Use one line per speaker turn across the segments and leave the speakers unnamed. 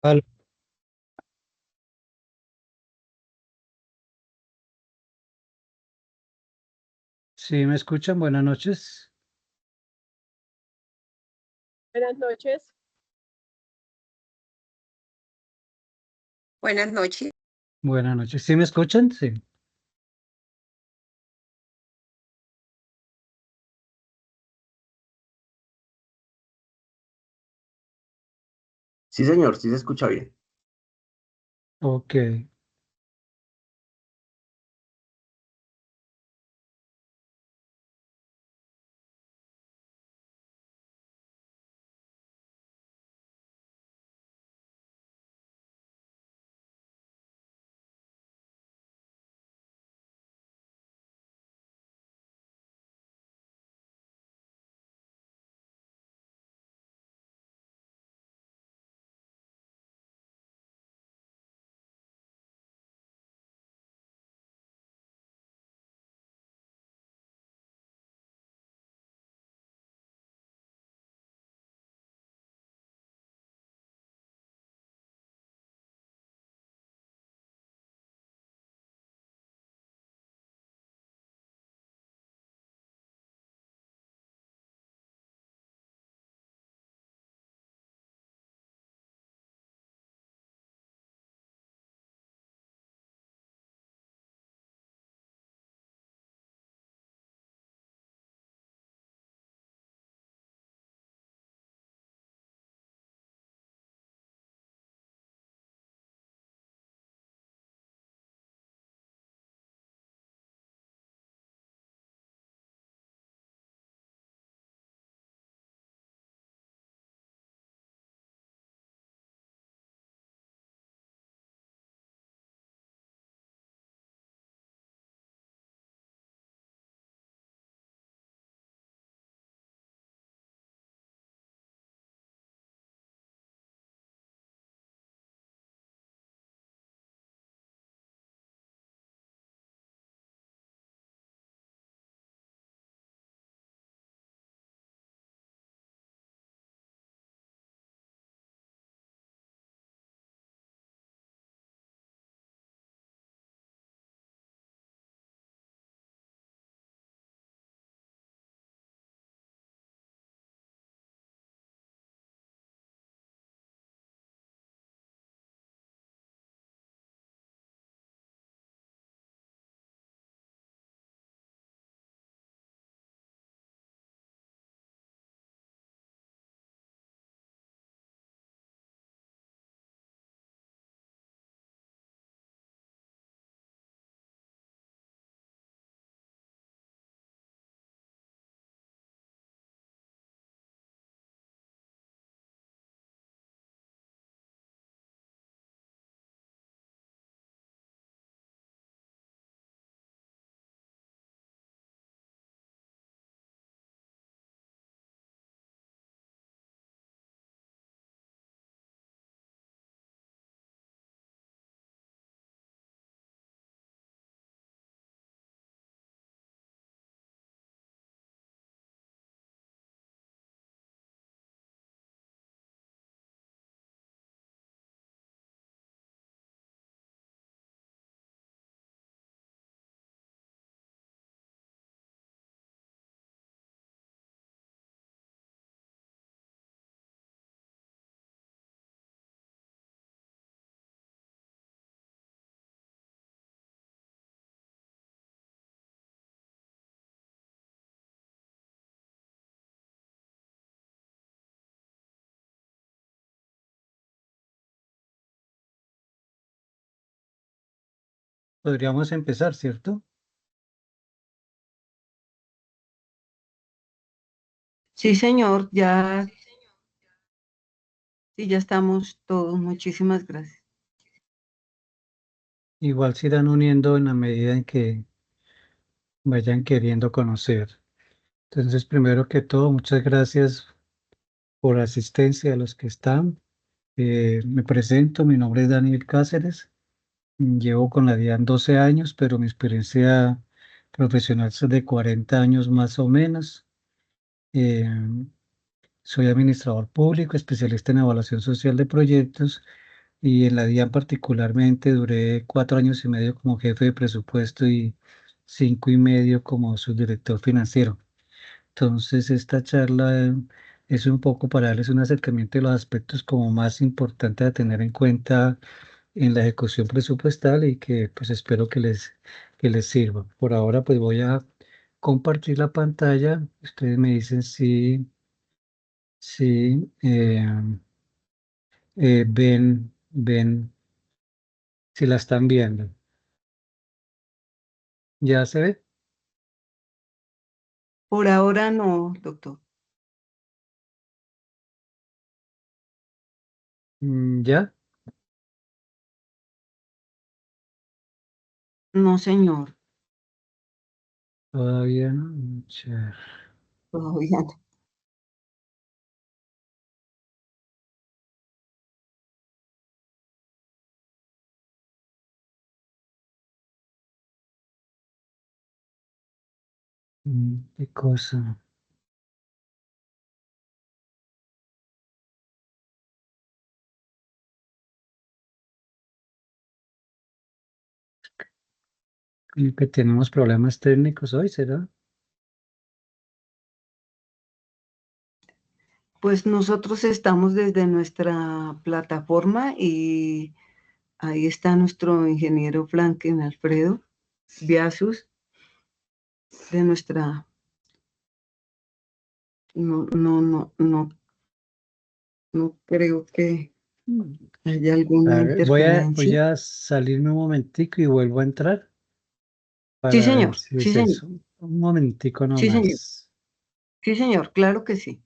Al- Sí, me escuchan. Buenas noches.
Buenas noches.
Buenas noches.
Buenas noches. ¿Sí me escuchan? Sí.
Sí, señor, sí se escucha bien.
Ok. Podríamos empezar, ¿cierto?
Sí, señor, ya, sí, ya estamos todos. Muchísimas gracias.
Igual se irán uniendo en la medida en que vayan queriendo conocer. Entonces, primero que todo, muchas gracias por la asistencia a los que están. Me presento, mi nombre es Daniel Cáceres. Llevo con la DIAN 12 años, pero mi experiencia profesional es de 40 años más o menos. Eh, Soy administrador público, especialista en evaluación social de proyectos, y en la DIAN particularmente duré 4 años y medio como jefe de presupuesto y 5 y medio como subdirector financiero. Entonces, esta charla es un poco para darles un acercamiento de los aspectos como más importantes a tener en cuenta en la ejecución presupuestal y que pues espero que les sirva. Por ahora pues voy a compartir la pantalla. Ustedes me dicen si si la están viendo. ¿Ya se ve?
Por ahora no, doctor.
¿Ya?
No, señor.
Todavía no. Chévere.
Todavía no.
¿Qué cosa? ¿Y que tenemos problemas técnicos hoy, será?
Pues nosotros estamos desde nuestra plataforma y ahí está nuestro ingeniero Franklin Alfredo Viasus de nuestra. No, no, no, no, no creo que haya
A
alguna
ver, voy
interferencia.
a salirme un momentico y vuelvo a entrar
Sí,
para ver
señor.
si
Sí,
es
señor.
eso. Un momentico
Sí, señor.
nomás.
Sí, señor. Claro que sí.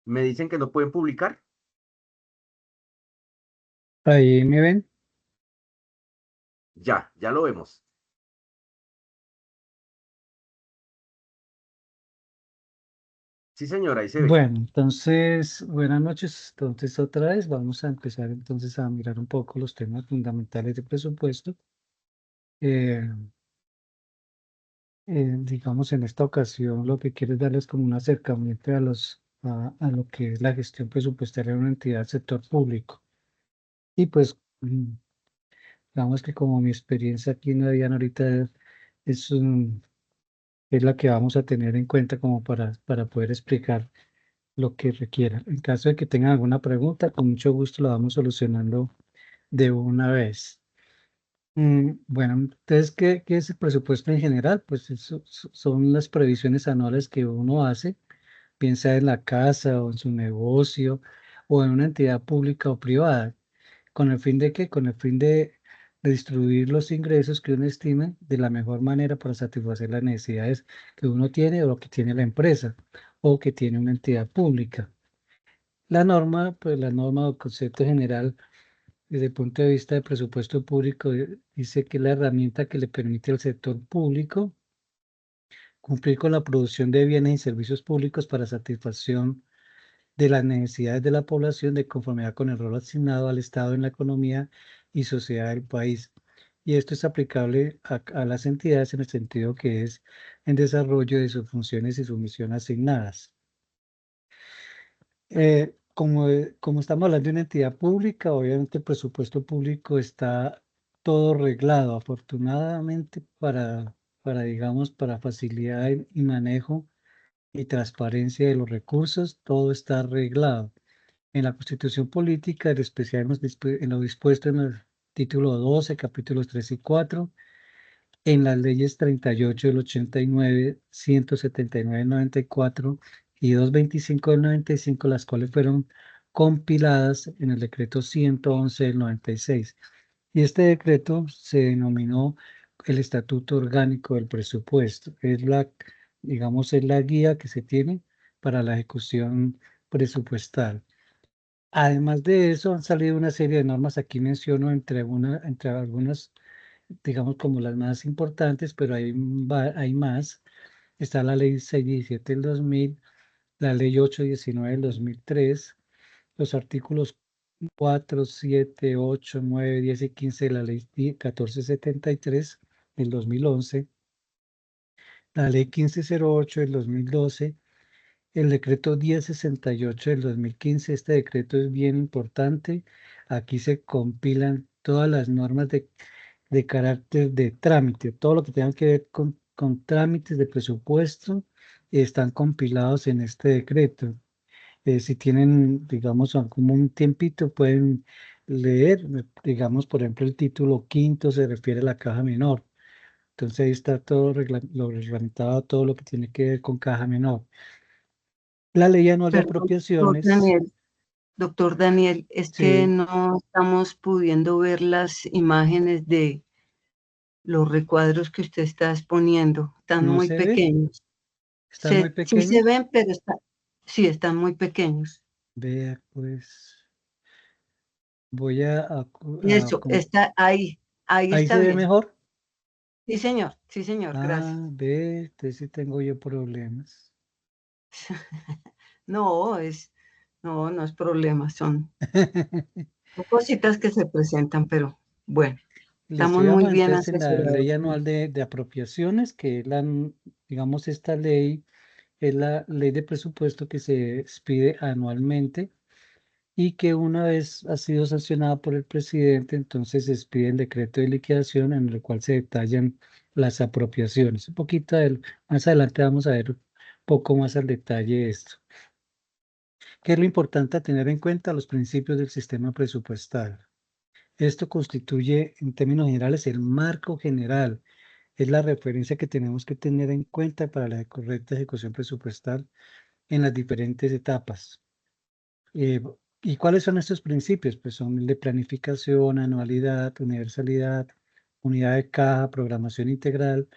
Me dicen que no pueden publicar.
Ahí me ven.
Ya lo vemos. Sí, señora, ahí se ve.
Bueno, entonces, buenas noches. Entonces, otra vez vamos a empezar entonces a mirar un poco los temas fundamentales de presupuesto. Eh, digamos, en esta ocasión lo que quiero es darles como un acercamiento a lo que es la gestión presupuestaria de una entidad del sector público. Y pues, digamos que como mi experiencia aquí en la DIAN ahorita es, es la que vamos a tener en cuenta como para poder explicar lo que requiera. En caso de que tengan alguna pregunta, con mucho gusto la vamos solucionando de una vez. Bueno, entonces, ¿qué es el presupuesto en general? Pues son las previsiones anuales que uno hace, piensa en la casa o en su negocio o en una entidad pública o privada. ¿Con el fin de qué? Con el fin de distribuir los ingresos que uno estime de la mejor manera para satisfacer las necesidades que uno tiene o que tiene la empresa o que tiene una entidad pública. La norma, pues la norma o concepto general desde el punto de vista de presupuesto público dice que es la herramienta que le permite al sector público cumplir con la producción de bienes y servicios públicos para satisfacción de las necesidades de la población de conformidad con el rol asignado al Estado en la economía y sociedad del país. Y esto es aplicable a las entidades en el sentido que es en desarrollo de sus funciones y su misión asignadas. Como estamos hablando de una entidad pública, obviamente el presupuesto público está todo reglado, afortunadamente digamos, para facilidad y manejo y transparencia de los recursos, todo está arreglado. En la Constitución Política, en especial en lo dispuesto en el título 12, capítulos 3 y 4, en las leyes 38 del 89, 179 del 94 y 225 del 95, las cuales fueron compiladas en el decreto 111 del 96. Y este decreto se denominó el Estatuto Orgánico del Presupuesto. Digamos, es la guía que se tiene para la ejecución presupuestal. Además de eso, han salido una serie de normas, aquí menciono entre algunas, digamos, como las más importantes, pero hay más. Está la ley 617 del 2000, la ley 819 del 2003, los artículos 4, 7, 8, 9, 10 y 15 de la ley 1473 del 2011, la ley 1508 del 2012, el decreto 1068 del 2015. Este decreto es bien importante. Aquí se compilan todas las normas de carácter de trámite, todo lo que tenga que ver con trámites de presupuesto están compilados en este decreto. Si tienen, digamos, como un tiempito, pueden leer, digamos, por ejemplo, el título quinto se refiere a la caja menor. Entonces ahí está todo lo reglamentado, todo lo que tiene que ver con caja menor. La ley anual de
Perdón,
apropiaciones,
doctor Daniel, es que
sí,
no estamos pudiendo ver las imágenes de los recuadros que usted está exponiendo. Están
no
muy
se ve,
pequeños.
están muy
Sí se
pequeños.
ven, pero sí, están muy pequeños.
Vea, pues, voy
Eso, está ahí
ahí
está
se ve
bien.
mejor.
Sí, señor,
Ah,
gracias.
ve, entonces sí tengo yo problemas.
No, no es problema, son cositas que se presentan, pero bueno,
Les
estamos
íbamos
muy bien
entonces en la
asesorados.
ley anual de apropiaciones, que es digamos, esta ley es la ley de presupuesto que se expide anualmente y que una vez ha sido sancionada por el presidente, entonces se expide el decreto de liquidación en el cual se detallan las apropiaciones. Más adelante vamos a ver un poco más al detalle esto. ¿Qué es lo importante a tener en cuenta? Los principios del sistema presupuestal. Esto constituye, en términos generales, el marco general. Es la referencia que tenemos que tener en cuenta para la correcta ejecución presupuestal en las diferentes etapas. Eh, ¿Y cuáles son estos principios? Pues son el de planificación, anualidad, universalidad, unidad de caja, programación integral,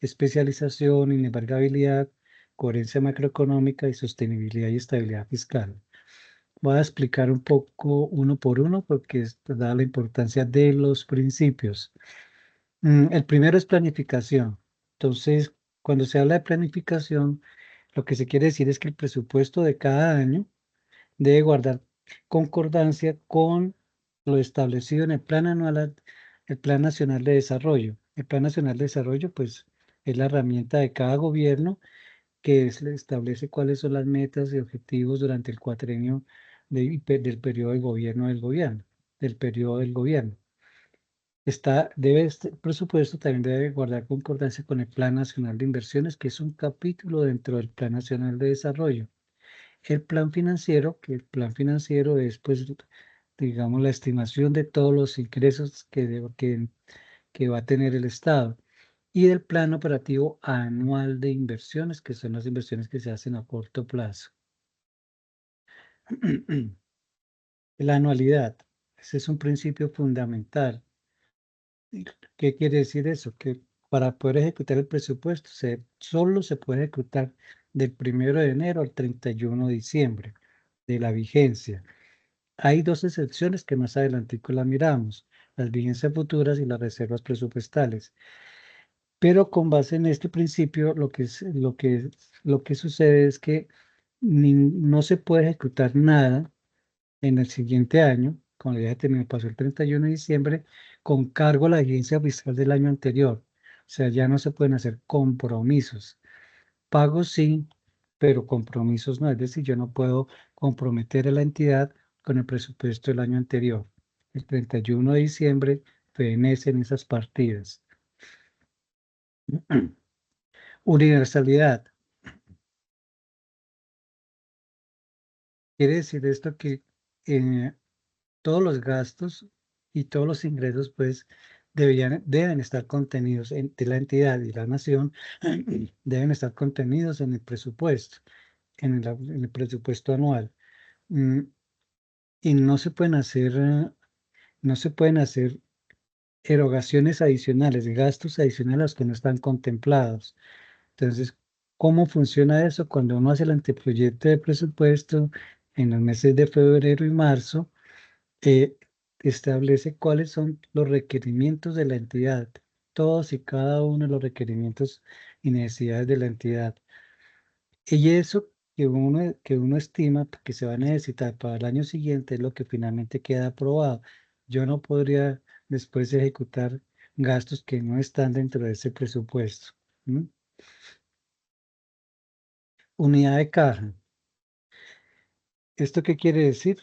especialización, inembargabilidad, coherencia macroeconómica y sostenibilidad y estabilidad fiscal. Voy a explicar un poco uno por uno porque esto da la importancia de los principios. El primero es planificación. Entonces, cuando se habla de planificación, lo que se quiere decir es que el presupuesto de cada año debe guardar concordancia con lo establecido en el Plan Anual, el Plan Nacional de Desarrollo. El Plan Nacional de Desarrollo, pues, es la herramienta de cada gobierno que establece cuáles son las metas y objetivos durante el cuatrenio del periodo de gobierno del periodo del gobierno. Este presupuesto también debe guardar concordancia con el Plan Nacional de Inversiones, que es un capítulo dentro del Plan Nacional de Desarrollo. El plan financiero, que el plan financiero es, pues, digamos, la estimación de todos los ingresos que va a tener el Estado. Y del plan operativo anual de inversiones, que son las inversiones que se hacen a corto plazo. La anualidad, ese es un principio fundamental. ¿Qué quiere decir eso? Que para poder ejecutar el presupuesto solo se puede ejecutar del 1 de enero al 31 de diciembre de la vigencia. Hay dos excepciones que más adelante la miramos, las vigencias futuras y las reservas presupuestales. Pero con base en este principio, lo que sucede es que no se puede ejecutar nada en el siguiente año, cuando ya pasó el 31 de diciembre, con cargo a la vigencia fiscal del año anterior. O sea, ya no se pueden hacer compromisos. Pagos sí, pero compromisos no. Es decir, yo no puedo comprometer a la entidad con el presupuesto del año anterior. El 31 de diciembre fenecen esas partidas. Universalidad. Quiere decir esto que todos los gastos y todos los ingresos, pues, deben estar contenidos de la entidad y la nación, deben estar contenidos en el presupuesto, en el presupuesto anual. Mm, Y no se pueden hacer erogaciones adicionales, gastos adicionales a los que no están contemplados. Entonces, ¿cómo funciona eso? Cuando uno hace el anteproyecto de presupuesto en los meses de febrero y marzo, eh, establece cuáles son los requerimientos de la entidad, todos y cada uno de los requerimientos y necesidades de la entidad. Y eso que uno estima que se va a necesitar para el año siguiente es lo que finalmente queda aprobado. Yo no podría después ejecutar gastos que no están dentro de ese presupuesto. ¿Mm? Unidad de caja. ¿Esto qué quiere decir?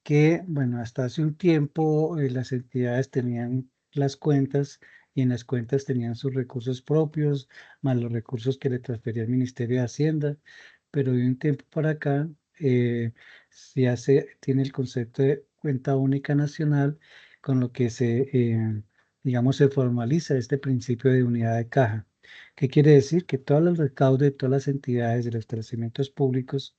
Que, bueno, hasta hace un tiempo las entidades tenían las cuentas y en las cuentas tenían sus recursos propios, más los recursos que le transfería el Ministerio de Hacienda, pero de un tiempo para acá tiene el concepto de cuenta única nacional, con lo que digamos, se formaliza este principio de unidad de caja. ¿Qué quiere decir? Que todos los recaudos de todas las entidades de los establecimientos públicos,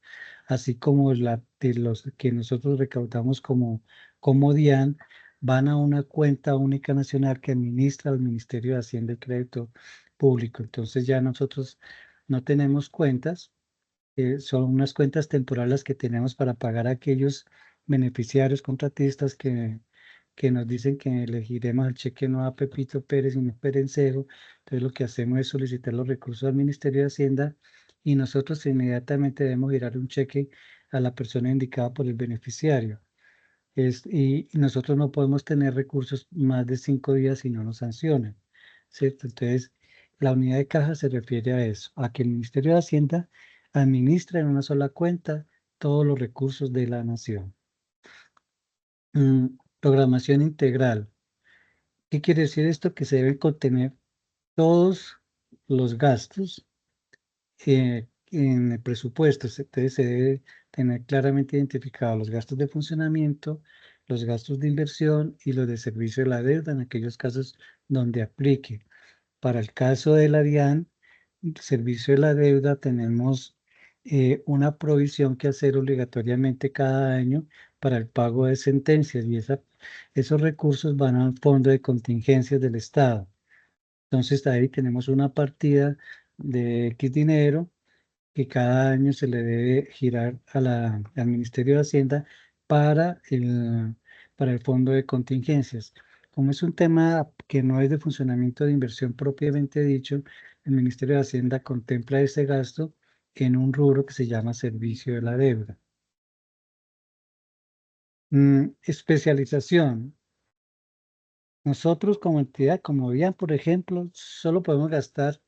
así como de los que nosotros recaudamos como DIAN, van a una cuenta única nacional que administra el Ministerio de Hacienda y Crédito Público. Entonces ya nosotros no tenemos cuentas, son unas cuentas temporales que tenemos para pagar a aquellos beneficiarios contratistas que nos dicen que elegiremos el cheque no a Pepito Pérez, sino a Perencero. Entonces lo que hacemos es solicitar los recursos al Ministerio de Hacienda y nosotros inmediatamente debemos girar un cheque a la persona indicada por el beneficiario. Y nosotros no podemos tener recursos más de 5 días si no nos sancionan, ¿cierto? Entonces, la unidad de caja se refiere a eso, a que el Ministerio de Hacienda administra en una sola cuenta todos los recursos de la nación. Programación integral. ¿Qué quiere decir esto? Que se deben contener todos los gastos en el presupuesto. Entonces se debe tener claramente identificados los gastos de funcionamiento, los gastos de inversión y los de servicio de la deuda en aquellos casos donde aplique. Para el caso de la DIAN, servicio de la deuda, tenemos una provisión que hacer obligatoriamente cada año para el pago de sentencias y esos recursos van al fondo de contingencias del Estado. Entonces ahí tenemos una partida de X dinero que cada año se le debe girar al Ministerio de Hacienda para para el fondo de contingencias. Como es un tema que no es de funcionamiento de inversión propiamente dicho, el Ministerio de Hacienda contempla ese gasto en un rubro que se llama servicio de la deuda. Especialización. Nosotros como entidad, como bien, por ejemplo, solo podemos gastar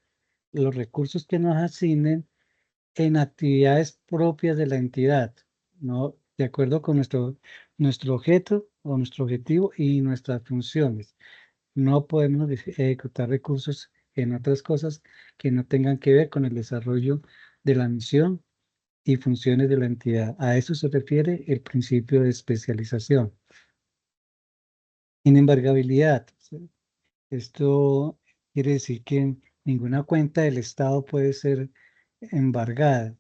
los recursos que nos asignen en actividades propias de la entidad, ¿no? De acuerdo con nuestro objeto o nuestro objetivo y nuestras funciones. No podemos ejecutar recursos en otras cosas que no tengan que ver con el desarrollo de la misión y funciones de la entidad. A eso se refiere el principio de especialización. Inembargabilidad. Esto quiere decir que ninguna cuenta del Estado puede ser embargada.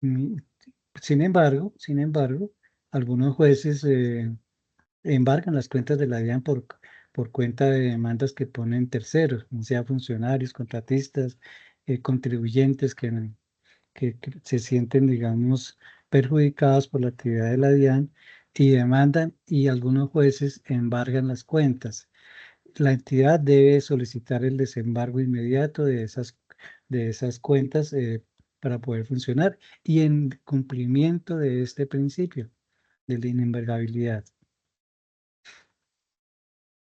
Mm, sin embargo, algunos jueces embargan las cuentas de la DIAN por cuenta de demandas que ponen terceros, sea funcionarios, contratistas, contribuyentes que se sienten, digamos, perjudicados por la actividad de la DIAN y demandan y algunos jueces embargan las cuentas. La entidad debe solicitar el desembargo inmediato de esas cuentas para poder funcionar y en cumplimiento de este principio de la inembargabilidad.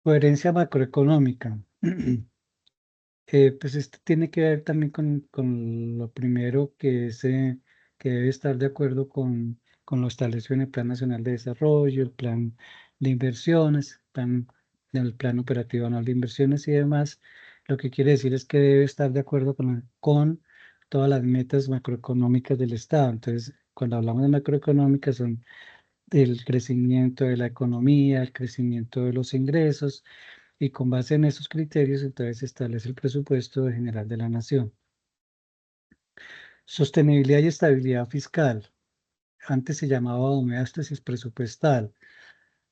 Coherencia macroeconómica. Pues esto tiene que ver también con lo primero que que debe estar de acuerdo con lo establecido en el Plan Nacional de Desarrollo, el Plan de Inversiones, el Plan Operativo Anual de Inversiones y demás. Lo que quiere decir es que debe estar de acuerdo con todas las metas macroeconómicas del Estado. Entonces, cuando hablamos de macroeconómicas son el crecimiento de la economía, el crecimiento de los ingresos, y con base en esos criterios, entonces se establece el presupuesto general de la nación. Sostenibilidad y estabilidad fiscal. Antes se llamaba homeostasis presupuestal.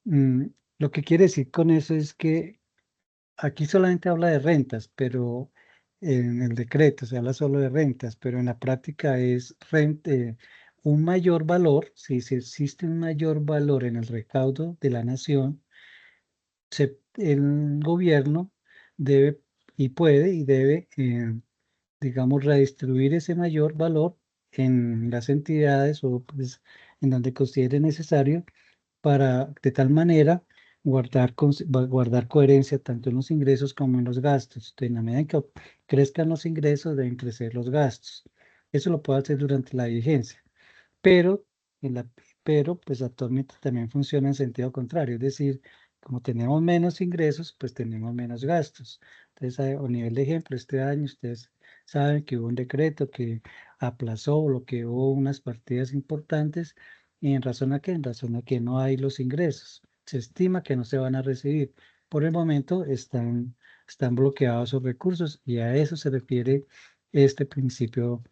Mm, lo que quiere decir con eso es que aquí solamente habla de rentas, pero en el decreto se habla solo de rentas, pero en la práctica es un mayor valor, si existe un mayor valor en el recaudo de la nación, el gobierno debe y puede y debe, digamos, redistribuir ese mayor valor en las entidades o pues, en donde considere necesario para de tal manera guardar coherencia tanto en los ingresos como en los gastos. Entonces, en la medida en que crezcan los ingresos, deben crecer los gastos. Eso lo puede hacer durante la vigencia, pero, en la, pero pues actualmente también funciona en sentido contrario, es decir, como tenemos menos ingresos, pues tenemos menos gastos. Entonces, a nivel de ejemplo, este año ustedes saben que hubo un decreto que aplazó, bloqueó unas partidas importantes, y en razón a qué, en razón a que no hay los ingresos. Se estima que no se van a recibir. Por el momento están bloqueados esos recursos y a eso se refiere este principio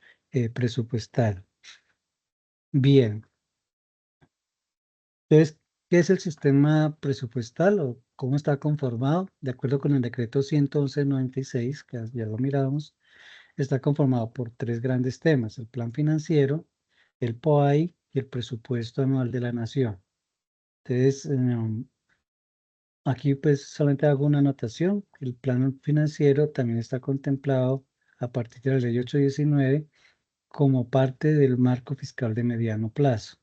presupuestal. Bien, entonces, ¿qué es el sistema presupuestal o cómo está conformado? De acuerdo con el decreto 111/96, que ya lo miramos, está conformado por tres grandes temas: el plan financiero, el POAI y el presupuesto anual de la nación. Entonces, aquí pues solamente hago una anotación. El plan financiero también está contemplado a partir de la ley 819 como parte del marco fiscal de mediano plazo.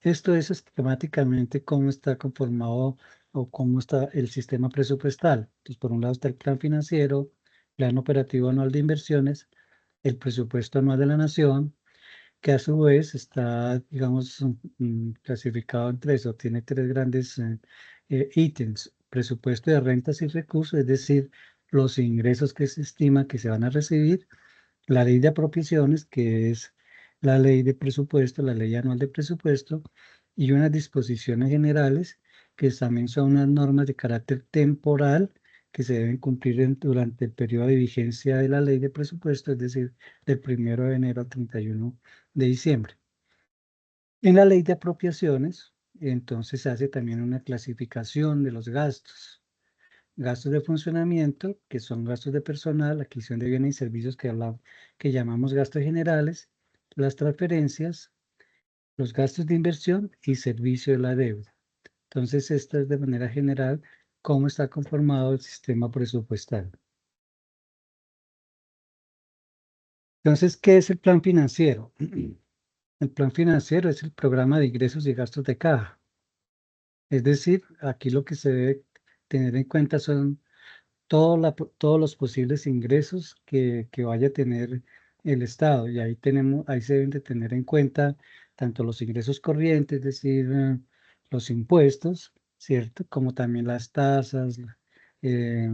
Esto es esquemáticamente cómo está conformado o cómo está el sistema presupuestal. Entonces, por un lado está el plan financiero, plan operativo anual de inversiones, el presupuesto anual de la nación, que a su vez está, digamos, clasificado en tres o tiene tres grandes ítems. Presupuesto de rentas y recursos, es decir, los ingresos que se estima que se van a recibir, la ley de apropiaciones, que es la ley de presupuesto, la ley anual de presupuesto, y unas disposiciones generales, que también son unas normas de carácter temporal que se deben cumplir durante el periodo de vigencia de la ley de presupuesto, es decir, del 1 de enero al 31 de diciembre. En la ley de apropiaciones, entonces se hace también una clasificación de los gastos. gastos de funcionamiento, que son gastos de personal, adquisición de bienes y servicios que llamamos gastos generales, las transferencias, los gastos de inversión y servicio de la deuda. Entonces, esta es de manera general cómo está conformado el sistema presupuestal. Entonces, ¿qué es el plan financiero? El plan financiero es el programa de ingresos y gastos de caja. Es decir, aquí lo que se debe tener en cuenta son todos los posibles ingresos que vaya a tener el Estado. Y ahí se deben de tener en cuenta tanto los ingresos corrientes, es decir, los impuestos, ¿cierto? Como también las tasas eh,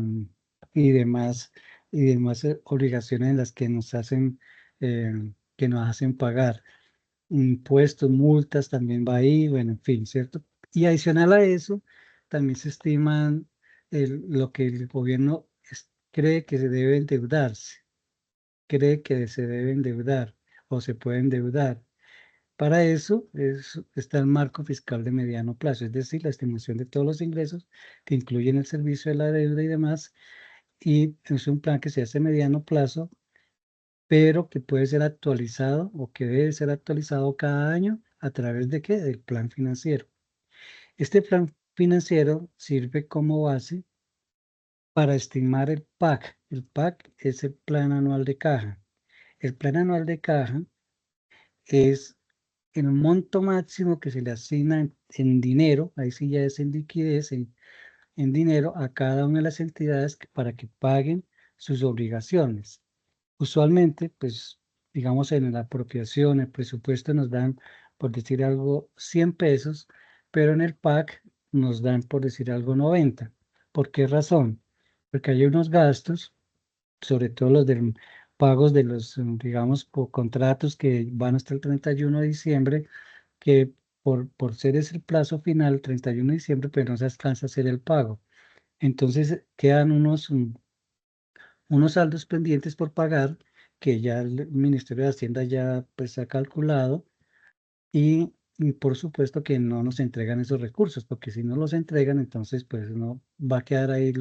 y demás, obligaciones en las que nos hacen pagar. Impuestos, multas también va ahí, bueno, en fin, ¿cierto? Y adicional a eso, también se estiman lo que el gobierno cree que se debe endeudarse, cree que se debe endeudar o se puede endeudar. Para eso está el marco fiscal de mediano plazo, es decir, la estimación de todos los ingresos que incluyen el servicio de la deuda y demás, y es un plan que se hace a mediano plazo, pero que puede ser actualizado o que debe ser actualizado cada año a través de qué? Del plan financiero. Este plan financiero sirve como base para estimar el PAC. El PAC es el plan anual de caja. El plan anual de caja es el monto máximo que se le asigna en dinero, ahí sí ya es en liquidez, en dinero a cada una de las entidades para que paguen sus obligaciones. Usualmente, pues, digamos, en la apropiación, el presupuesto nos dan, por decir algo, 100 pesos, pero en el PAC nos dan, por decir algo, 90. ¿Por qué razón? Porque hay unos gastos, sobre todo los de pagos de los, digamos, por contratos que van hasta el 31 de diciembre, que por ser ese el plazo final, 31 de diciembre, pues no se alcanza a hacer el pago. Entonces quedan unos saldos pendientes por pagar que ya el Ministerio de Hacienda ya pues ha calculado y por supuesto que no nos entregan esos recursos, porque si no los entregan, entonces pues no va a quedar ahí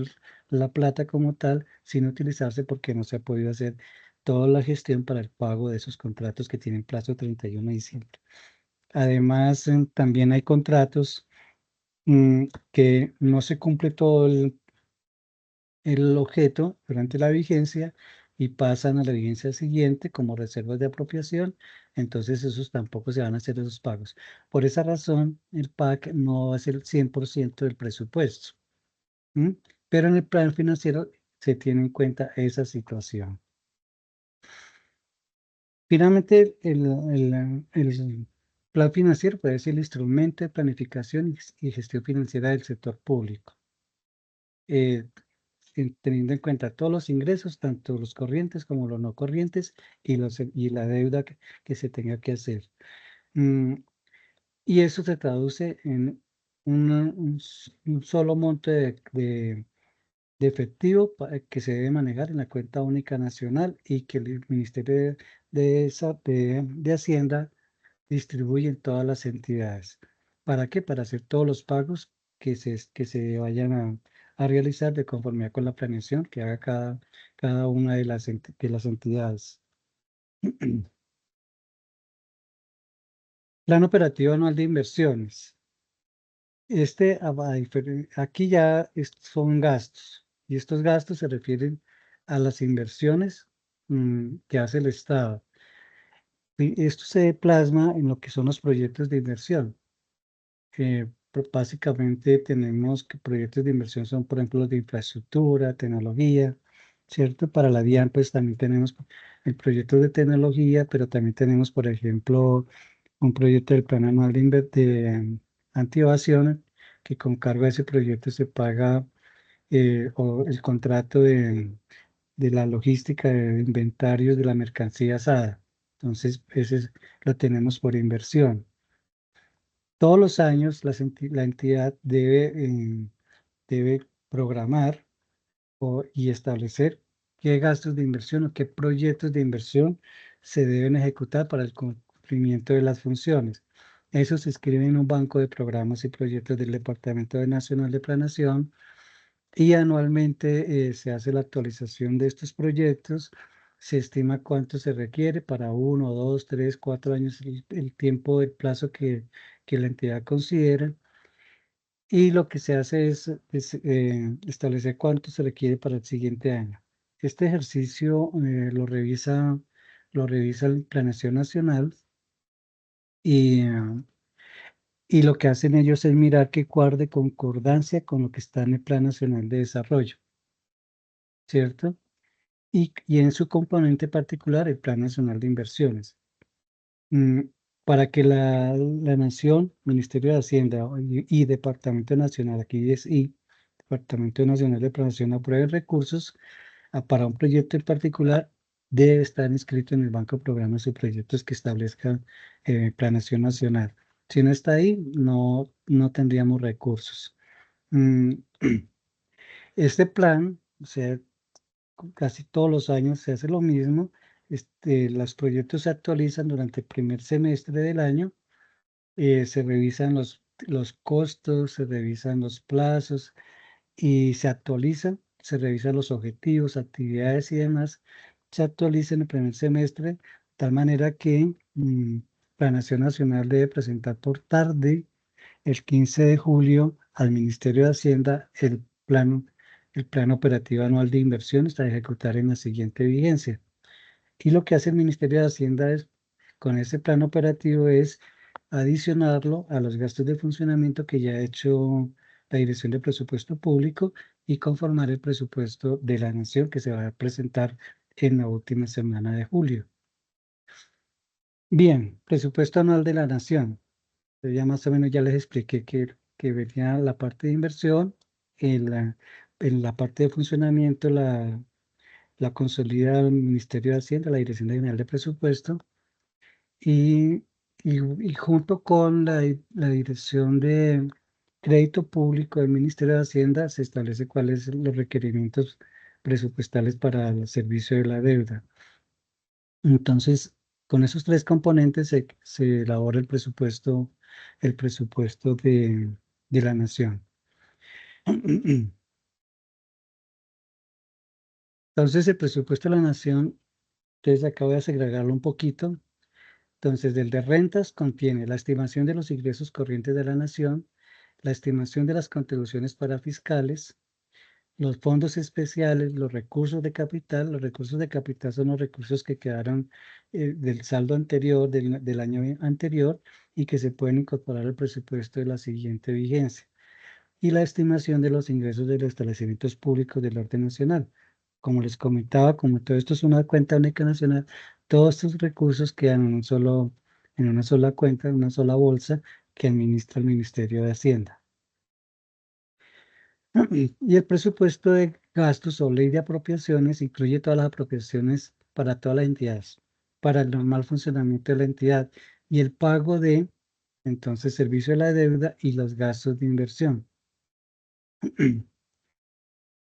la plata como tal sin utilizarse porque no se ha podido hacer toda la gestión para el pago de esos contratos que tienen plazo 31 de diciembre. Además, también hay contratos que no se cumple todo el objeto durante la vigencia y pasan a la vigencia siguiente como reservas de apropiación, entonces esos tampoco se van a hacer esos pagos. Por esa razón, el PAC no va a ser el 100% del presupuesto, ¿m? Pero en el plan financiero se tiene en cuenta esa situación. Finalmente, el plan financiero puede ser el instrumento de planificación y gestión financiera del sector público. Teniendo en cuenta todos los ingresos, tanto los corrientes como los no corrientes, y la deuda que se tenga que hacer. Y eso se traduce en un solo monto de efectivo que se debe manejar en la cuenta única nacional y que el Ministerio de Hacienda distribuye en todas las entidades. ¿Para qué? Para hacer todos los pagos que se vayan a realizar de conformidad con la planeación que haga cada una de las entidades. Plan operativo anual de inversiones. Aquí ya son gastos y estos gastos se refieren a las inversiones que hace el Estado. Y esto se plasma en lo que son los proyectos de inversión. Básicamente tenemos que proyectos de inversión son, por ejemplo, los de infraestructura, tecnología, ¿cierto? Para la DIAN, pues también tenemos el proyecto de tecnología, pero también tenemos, por ejemplo, un proyecto del Plan Anual de Antievasión, que con cargo a ese proyecto se paga o el contrato de la logística de inventarios de la mercancía asada. Entonces, lo tenemos por inversión. Todos los años la entidad debe programar y establecer qué gastos de inversión o qué proyectos de inversión se deben ejecutar para el cumplimiento de las funciones. Eso se escribe en un banco de programas y proyectos del Departamento Nacional de Planeación y anualmente se hace la actualización de estos proyectos, se estima cuánto se requiere para 1, 2, 3, 4 años, el tiempo, el plazo que la entidad considera, y lo que se hace es establecer cuánto se requiere para el siguiente año. Este ejercicio lo revisa el Planeación Nacional y, y lo que hacen ellos es mirar que guarde concordancia con lo que está en el Plan Nacional de Desarrollo, ¿cierto? Y en su componente particular el Plan Nacional de Inversiones. Mm, para que la Nación, Ministerio de Hacienda y Departamento Nacional, aquí es I, Departamento Nacional de Planeación, apruebe recursos para un proyecto en particular, debe estar inscrito en el Banco de Programas y Proyectos que establezca Planeación Nacional. Si no está ahí, no tendríamos recursos. Mm, Este plan, o sea, casi todos los años se hace lo mismo. Los proyectos se actualizan durante el primer semestre del año, se revisan los costos, se revisan los plazos y se actualizan, se revisan los objetivos, actividades y demás, se actualizan en el primer semestre, de tal manera que la Nación Nacional debe presentar por tarde el 15 de julio al Ministerio de Hacienda el plan operativo anual de inversiones para ejecutar en la siguiente vigencia. Y lo que hace el Ministerio de Hacienda con ese plan operativo es adicionarlo a los gastos de funcionamiento que ya ha hecho la Dirección de Presupuesto Público y conformar el presupuesto de la Nación que se va a presentar en la última semana de julio. Bien, presupuesto anual de la Nación. Ya más o menos ya les expliqué que venía la parte de inversión, en la parte de funcionamiento la consolida el Ministerio de Hacienda, la Dirección General de Presupuesto, y, y junto con la Dirección de Crédito Público del Ministerio de Hacienda se establece cuáles son los requerimientos presupuestales para el servicio de la deuda. Entonces, con esos tres componentes se elabora el presupuesto de la nación. Entonces, el presupuesto de la nación, entonces acabo de segregarlo un poquito. Entonces, el de rentas contiene la estimación de los ingresos corrientes de la nación, la estimación de las contribuciones parafiscales, los fondos especiales, los recursos de capital. Los recursos de capital son los recursos que quedaron del saldo anterior, del año anterior, y que se pueden incorporar al presupuesto de la siguiente vigencia. Y la estimación de los ingresos de los establecimientos públicos del orden nacional. Como les comentaba, como todo esto es una cuenta única nacional, todos estos recursos quedan en una sola cuenta, en una sola bolsa que administra el Ministerio de Hacienda. Y el presupuesto de gastos o ley de apropiaciones incluye todas las apropiaciones para todas las entidades, para el normal funcionamiento de la entidad y el pago de, entonces, servicio de la deuda y los gastos de inversión.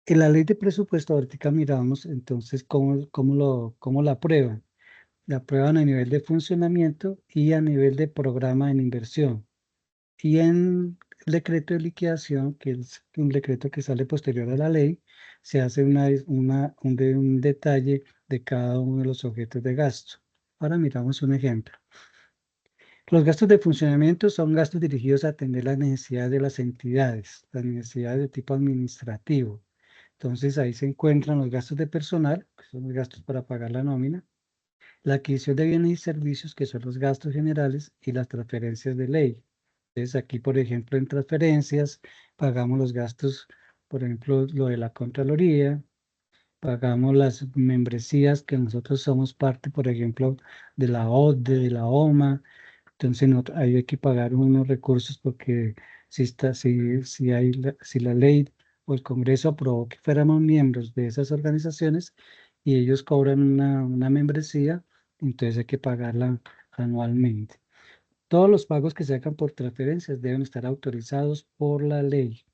En la ley de presupuesto, ahorita miramos entonces cómo la aprueban. La aprueban a nivel de funcionamiento y a nivel de programa en inversión. Y en el decreto de liquidación, que es un decreto que sale posterior a la ley, se hace un detalle de cada uno de los objetos de gasto. Ahora miramos un ejemplo. Los gastos de funcionamiento son gastos dirigidos a atender las necesidades de las entidades, las necesidades de tipo administrativo. Entonces ahí se encuentran los gastos de personal, que son los gastos para pagar la nómina, la adquisición de bienes y servicios, que son los gastos generales, y las transferencias de ley. Entonces aquí, por ejemplo, en transferencias, pagamos los gastos, por ejemplo, lo de la Contraloría, pagamos las membresías que nosotros somos parte, por ejemplo, de la ODE, de la OMA. Entonces ahí hay que pagar unos recursos porque si la ley o el Congreso aprobó que fuéramos miembros de esas organizaciones y ellos cobran una membresía, entonces hay que pagarla anualmente. Todos los pagos que se hagan por transferencias deben estar autorizados por la ley.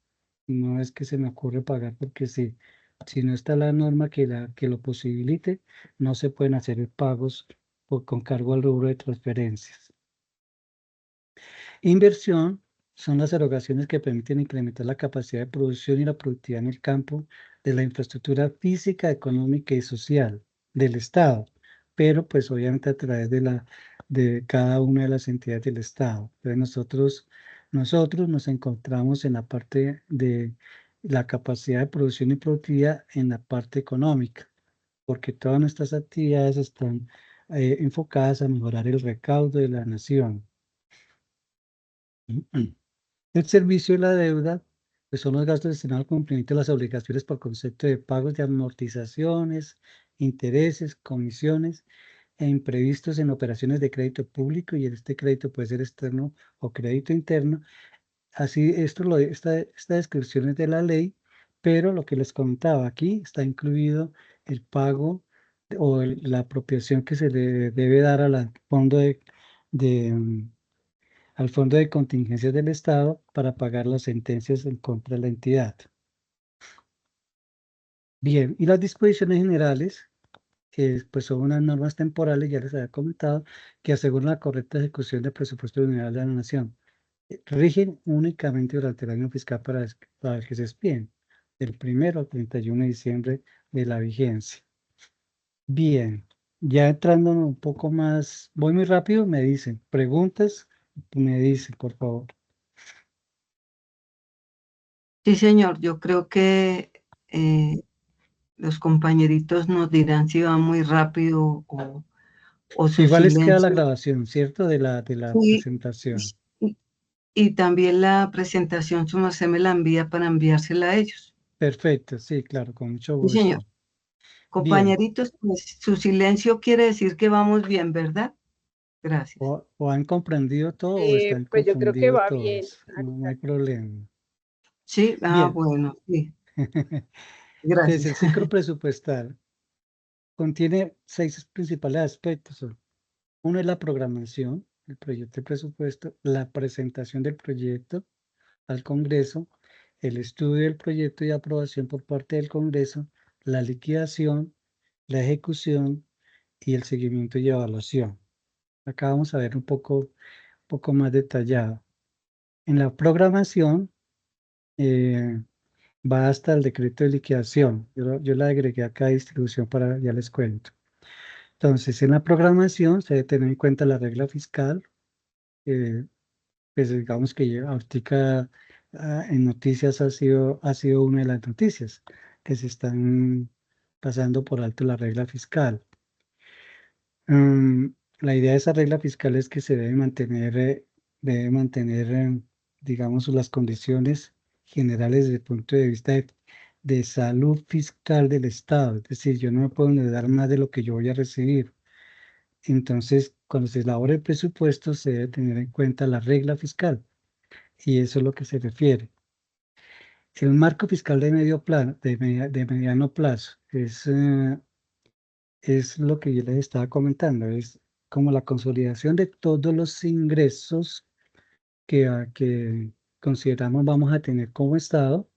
No es que se me ocurre pagar porque si no está la norma que lo posibilite, no se pueden hacer pagos con cargo al rubro de transferencias. Inversión son las erogaciones que permiten incrementar la capacidad de producción y la productividad en el campo de la infraestructura física, económica y social del Estado, pero pues obviamente a través de cada una de las entidades del Estado. Entonces nosotros nos encontramos en la parte de la capacidad de producción y productividad en la parte económica, porque todas nuestras actividades están enfocadas a mejorar el recaudo de la nación. El servicio de la deuda, pues son los gastos destinados al cumplimiento de las obligaciones por concepto de pagos de amortizaciones, intereses, comisiones e imprevistos en operaciones de crédito público, y este crédito puede ser externo o crédito interno. Así, esta descripción es de la ley, pero lo que les comentaba aquí está incluido el pago la apropiación que se le debe dar de, al Fondo de Contingencias del Estado para pagar las sentencias en contra de la entidad. Bien, y las disposiciones generales, pues son unas normas temporales, ya les había comentado, que aseguran la correcta ejecución del presupuesto general de la Nación. Rigen únicamente durante el año fiscal para el que se expiden, del 1 al 31 de diciembre de la vigencia. Bien, ya entrando un poco más, voy muy rápido, me dicen, preguntas, me dicen, por favor.
Sí, señor, yo creo que los compañeritos nos dirán si va muy rápido o su
Igual les queda la
silencio.
grabación, ¿cierto? De la
Y,
presentación.
y también la presentación, su merced me la envía para enviársela a ellos.
Perfecto, sí, claro, con mucho
Sí,
gusto.
señor.
Bien,
Compañeritos, pues su silencio quiere decir que vamos bien, ¿verdad? Gracias.
o han comprendido todo o están
Pues yo creo que
confundidos
va bien.
todos. No hay problema.
Sí,
Bien.
bueno, sí,
Entonces,
gracias.
el ciclo presupuestal contiene 6 principales aspectos. Uno es la programación, el proyecto de presupuesto, la presentación del proyecto al Congreso, el estudio del proyecto y aprobación por parte del Congreso, la liquidación, la ejecución y el seguimiento y evaluación. Acá vamos a ver un poco más detallado. En la programación va hasta el decreto de liquidación. Yo la agregué acá a distribución para, ya les cuento. Entonces, en la programación se debe tener en cuenta la regla fiscal, eh, pues digamos que ahorita en noticias ha sido una de las noticias que se están pasando por alto la regla fiscal. La idea de esa regla fiscal es que se debe mantener, digamos, las condiciones generales desde el punto de vista de salud fiscal del Estado. Es decir, yo no me puedo endeudar más de lo que yo voy a recibir. Entonces, cuando se elabora el presupuesto, se debe tener en cuenta la regla fiscal, y eso es lo que se refiere. El marco fiscal de mediano plazo es lo que yo les estaba comentando, es como la consolidación de todos los ingresos que consideramos vamos a tener como Estado,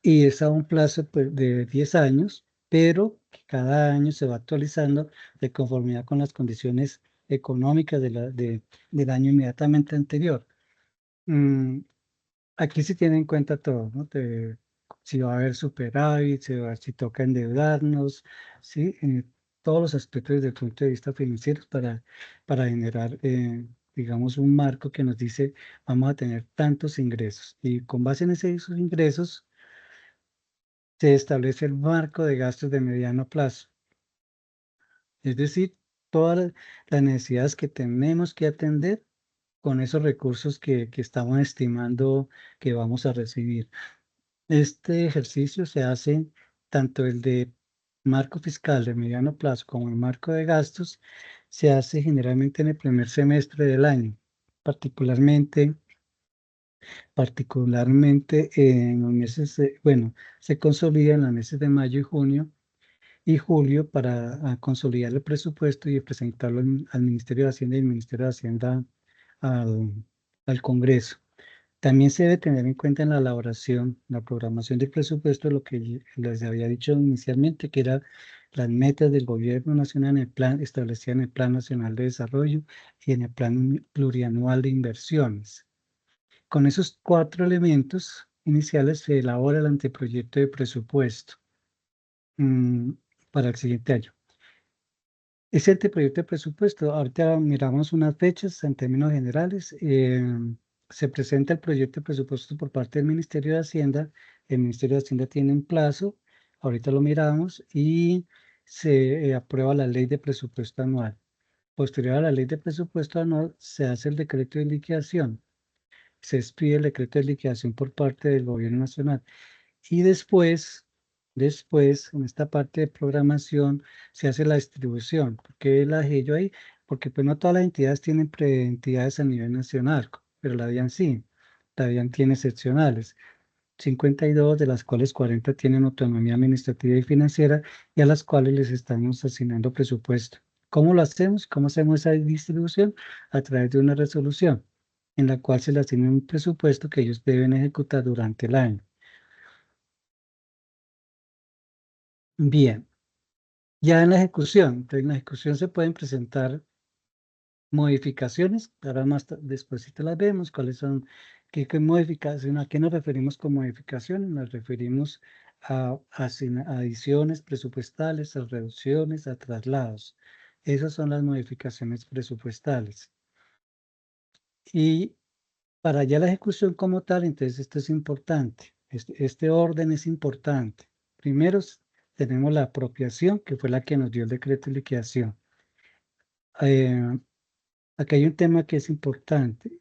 y es a un plazo pues, de 10 años, pero que cada año se va actualizando de conformidad con las condiciones económicas del año inmediatamente anterior. Mm, Aquí se tiene en cuenta todo, ¿no? Si va a haber superávit, si toca endeudarnos, ¿sí? Todos los aspectos desde el punto de vista financiero para generar, digamos, un marco que nos dice vamos a tener tantos ingresos. Y con base en esos ingresos se establece el marco de gastos de mediano plazo. Es decir, todas las necesidades que tenemos que atender con esos recursos que estamos estimando que vamos a recibir. Este ejercicio se hace tanto el de marco fiscal de mediano plazo como el marco de gastos, se hace generalmente en el primer semestre del año, particularmente, particularmente en los meses, bueno, se consolida en los meses de mayo y junio y julio para consolidar el presupuesto y presentarlo al Ministerio de Hacienda y el Ministerio de Hacienda al, al Congreso. También se debe tener en cuenta en la elaboración, la programación del presupuesto, lo que les había dicho inicialmente, que eran las metas del gobierno nacional en el plan, establecidas en el Plan Nacional de Desarrollo y en el Plan Plurianual de Inversiones. con esos 4 elementos iniciales se elabora el anteproyecto de presupuesto para el siguiente año. Ese anteproyecto de presupuesto, ahorita miramos unas fechas en términos generales. Se presenta el proyecto de presupuesto por parte del Ministerio de Hacienda. El Ministerio de Hacienda tiene un plazo, ahorita lo miramos, y se aprueba la ley de presupuesto anual. Posterior a la ley de presupuesto anual, se hace el decreto de liquidación. Se expide el decreto de liquidación por parte del Gobierno Nacional. Y después, en esta parte de programación, se hace la distribución. ¿Por qué la dejé yo ahí? Porque pues no todas las entidades tienen entidades a nivel nacional, pero la DIAN sí. La DIAN tiene seccionales. 52, de las cuales 40 tienen autonomía administrativa y financiera, y a las cuales les estamos asignando presupuesto. ¿Cómo lo hacemos? ¿Cómo hacemos esa distribución? A través de una resolución en la cual se les asigna un presupuesto que ellos deben ejecutar durante el año. Bien, ya en la ejecución, entonces en la ejecución se pueden presentar modificaciones, ahora más despuesito las vemos, cuáles son, qué modificación, a qué nos referimos con modificaciones, nos referimos a adiciones presupuestales, a reducciones, a traslados. Esas son las modificaciones presupuestales. Y para ya la ejecución como tal, entonces esto es importante, este orden es importante. Primero tenemos la apropiación, que fue la que nos dio el decreto de liquidación. Aquí hay un tema que es importante.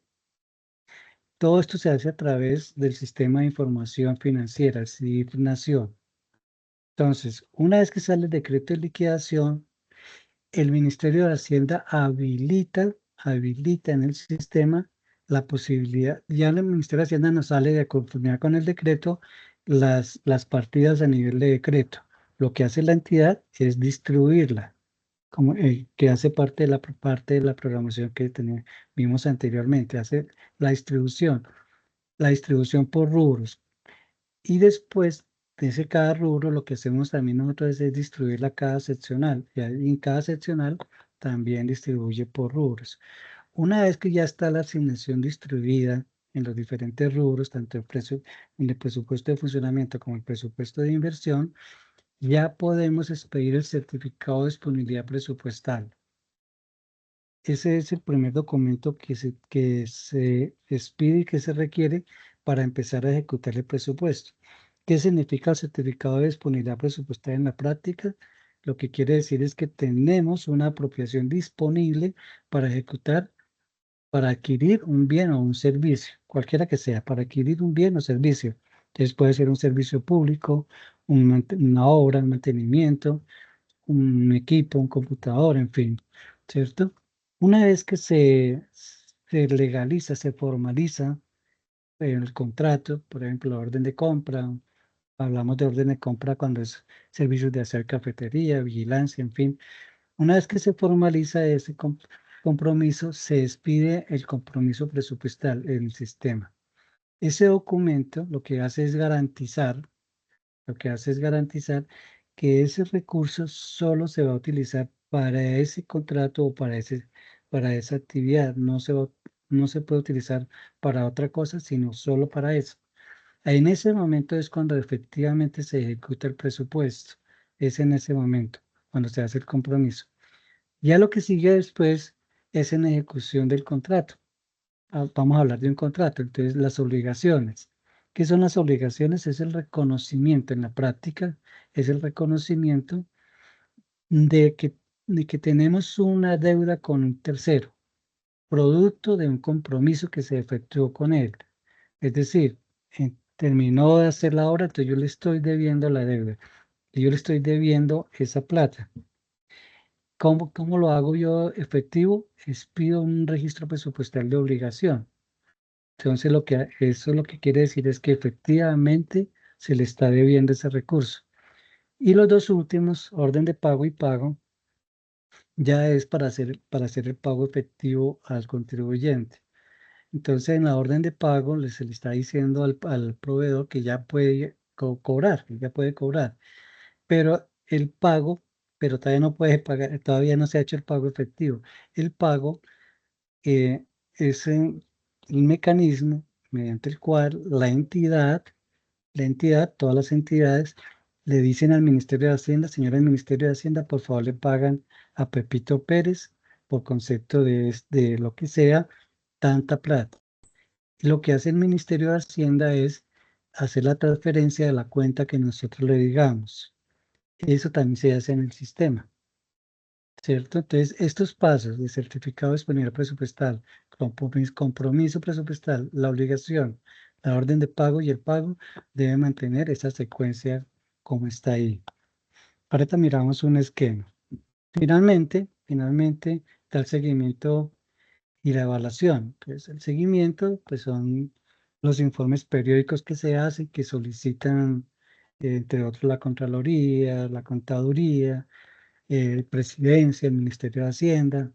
Todo esto se hace a través del sistema de información financiera, CIF Nación. Entonces, una vez que sale el decreto de liquidación, el Ministerio de Hacienda habilita en el sistema la posibilidad, ya el Ministerio de Hacienda nos sale de conformidad con el decreto las partidas a nivel de decreto. Lo que hace la entidad es distribuirla, como, que hace parte de la programación que vimos anteriormente, hace la distribución por rubros. Y después de ese cada rubro, lo que hacemos también nosotros es distribuirla a cada seccional. Y ahí en cada seccional también distribuye por rubros. Una vez que ya está la asignación distribuida en los diferentes rubros, tanto en el presupuesto de funcionamiento como el presupuesto de inversión, ya podemos expedir el certificado de disponibilidad presupuestal. Ese es el primer documento que se expide y que se requiere para empezar a ejecutar el presupuesto. ¿Qué significa el certificado de disponibilidad presupuestaria en la práctica? Lo que quiere decir es que tenemos una apropiación disponible para ejecutar, para adquirir un bien o un servicio, cualquiera que sea, para adquirir un bien o servicio. Entonces puede ser un servicio público, una obra, un mantenimiento, un equipo, un computador, en fin, ¿cierto? Una vez que se legaliza, se formaliza el contrato, por ejemplo, la orden de compra, hablamos de orden de compra cuando es servicios de hacer cafetería, vigilancia, en fin. Una vez que se formaliza ese compromiso, se expide el compromiso presupuestal en el sistema. Ese documento lo que hace es garantizar que ese recurso solo se va a utilizar para ese contrato o para esa actividad. No se puede utilizar para otra cosa, sino solo para eso. En ese momento es cuando efectivamente se ejecuta el presupuesto. Es en ese momento, cuando se hace el compromiso. Ya lo que sigue después es en ejecución del contrato. Vamos a hablar de un contrato. Entonces, las obligaciones. ¿Qué son las obligaciones? Es el reconocimiento en la práctica, es el reconocimiento de que tenemos una deuda con un tercero, producto de un compromiso que se efectuó con él. Es decir, terminó de hacer la obra, entonces yo le estoy debiendo la deuda, y yo le estoy debiendo esa plata. ¿Cómo lo hago yo efectivo? Pido un registro presupuestal de obligación. Entonces, eso lo que quiere decir es que efectivamente se le está debiendo ese recurso. Y los dos últimos, orden de pago y pago, ya es para hacer el pago efectivo al contribuyente. Entonces, en la orden de pago se le está diciendo al proveedor que ya puede cobrar, que ya puede cobrar. Pero el pago, pero todavía no puede pagar, todavía no se ha hecho el pago efectivo. El pago es el mecanismo mediante el cual la entidad, todas las entidades, le dicen al Ministerio de Hacienda, señora del Ministerio de Hacienda, por favor le pagan a Pepito Pérez por concepto de lo que sea, tanta plata. Y lo que hace el Ministerio de Hacienda es hacer la transferencia de la cuenta que nosotros le digamos. Eso también se hace en el sistema, ¿cierto? Entonces, estos pasos de certificado de disponibilidad presupuestal, compromiso presupuestal, la obligación, la orden de pago y el pago deben mantener esa secuencia como está ahí. Ahorita miramos un esquema. Finalmente, está el seguimiento y la evaluación. Entonces, el seguimiento, pues son los informes periódicos que se hacen, que solicitan, entre otros, la Contraloría, la Contaduría, Presidencia, el Ministerio de Hacienda,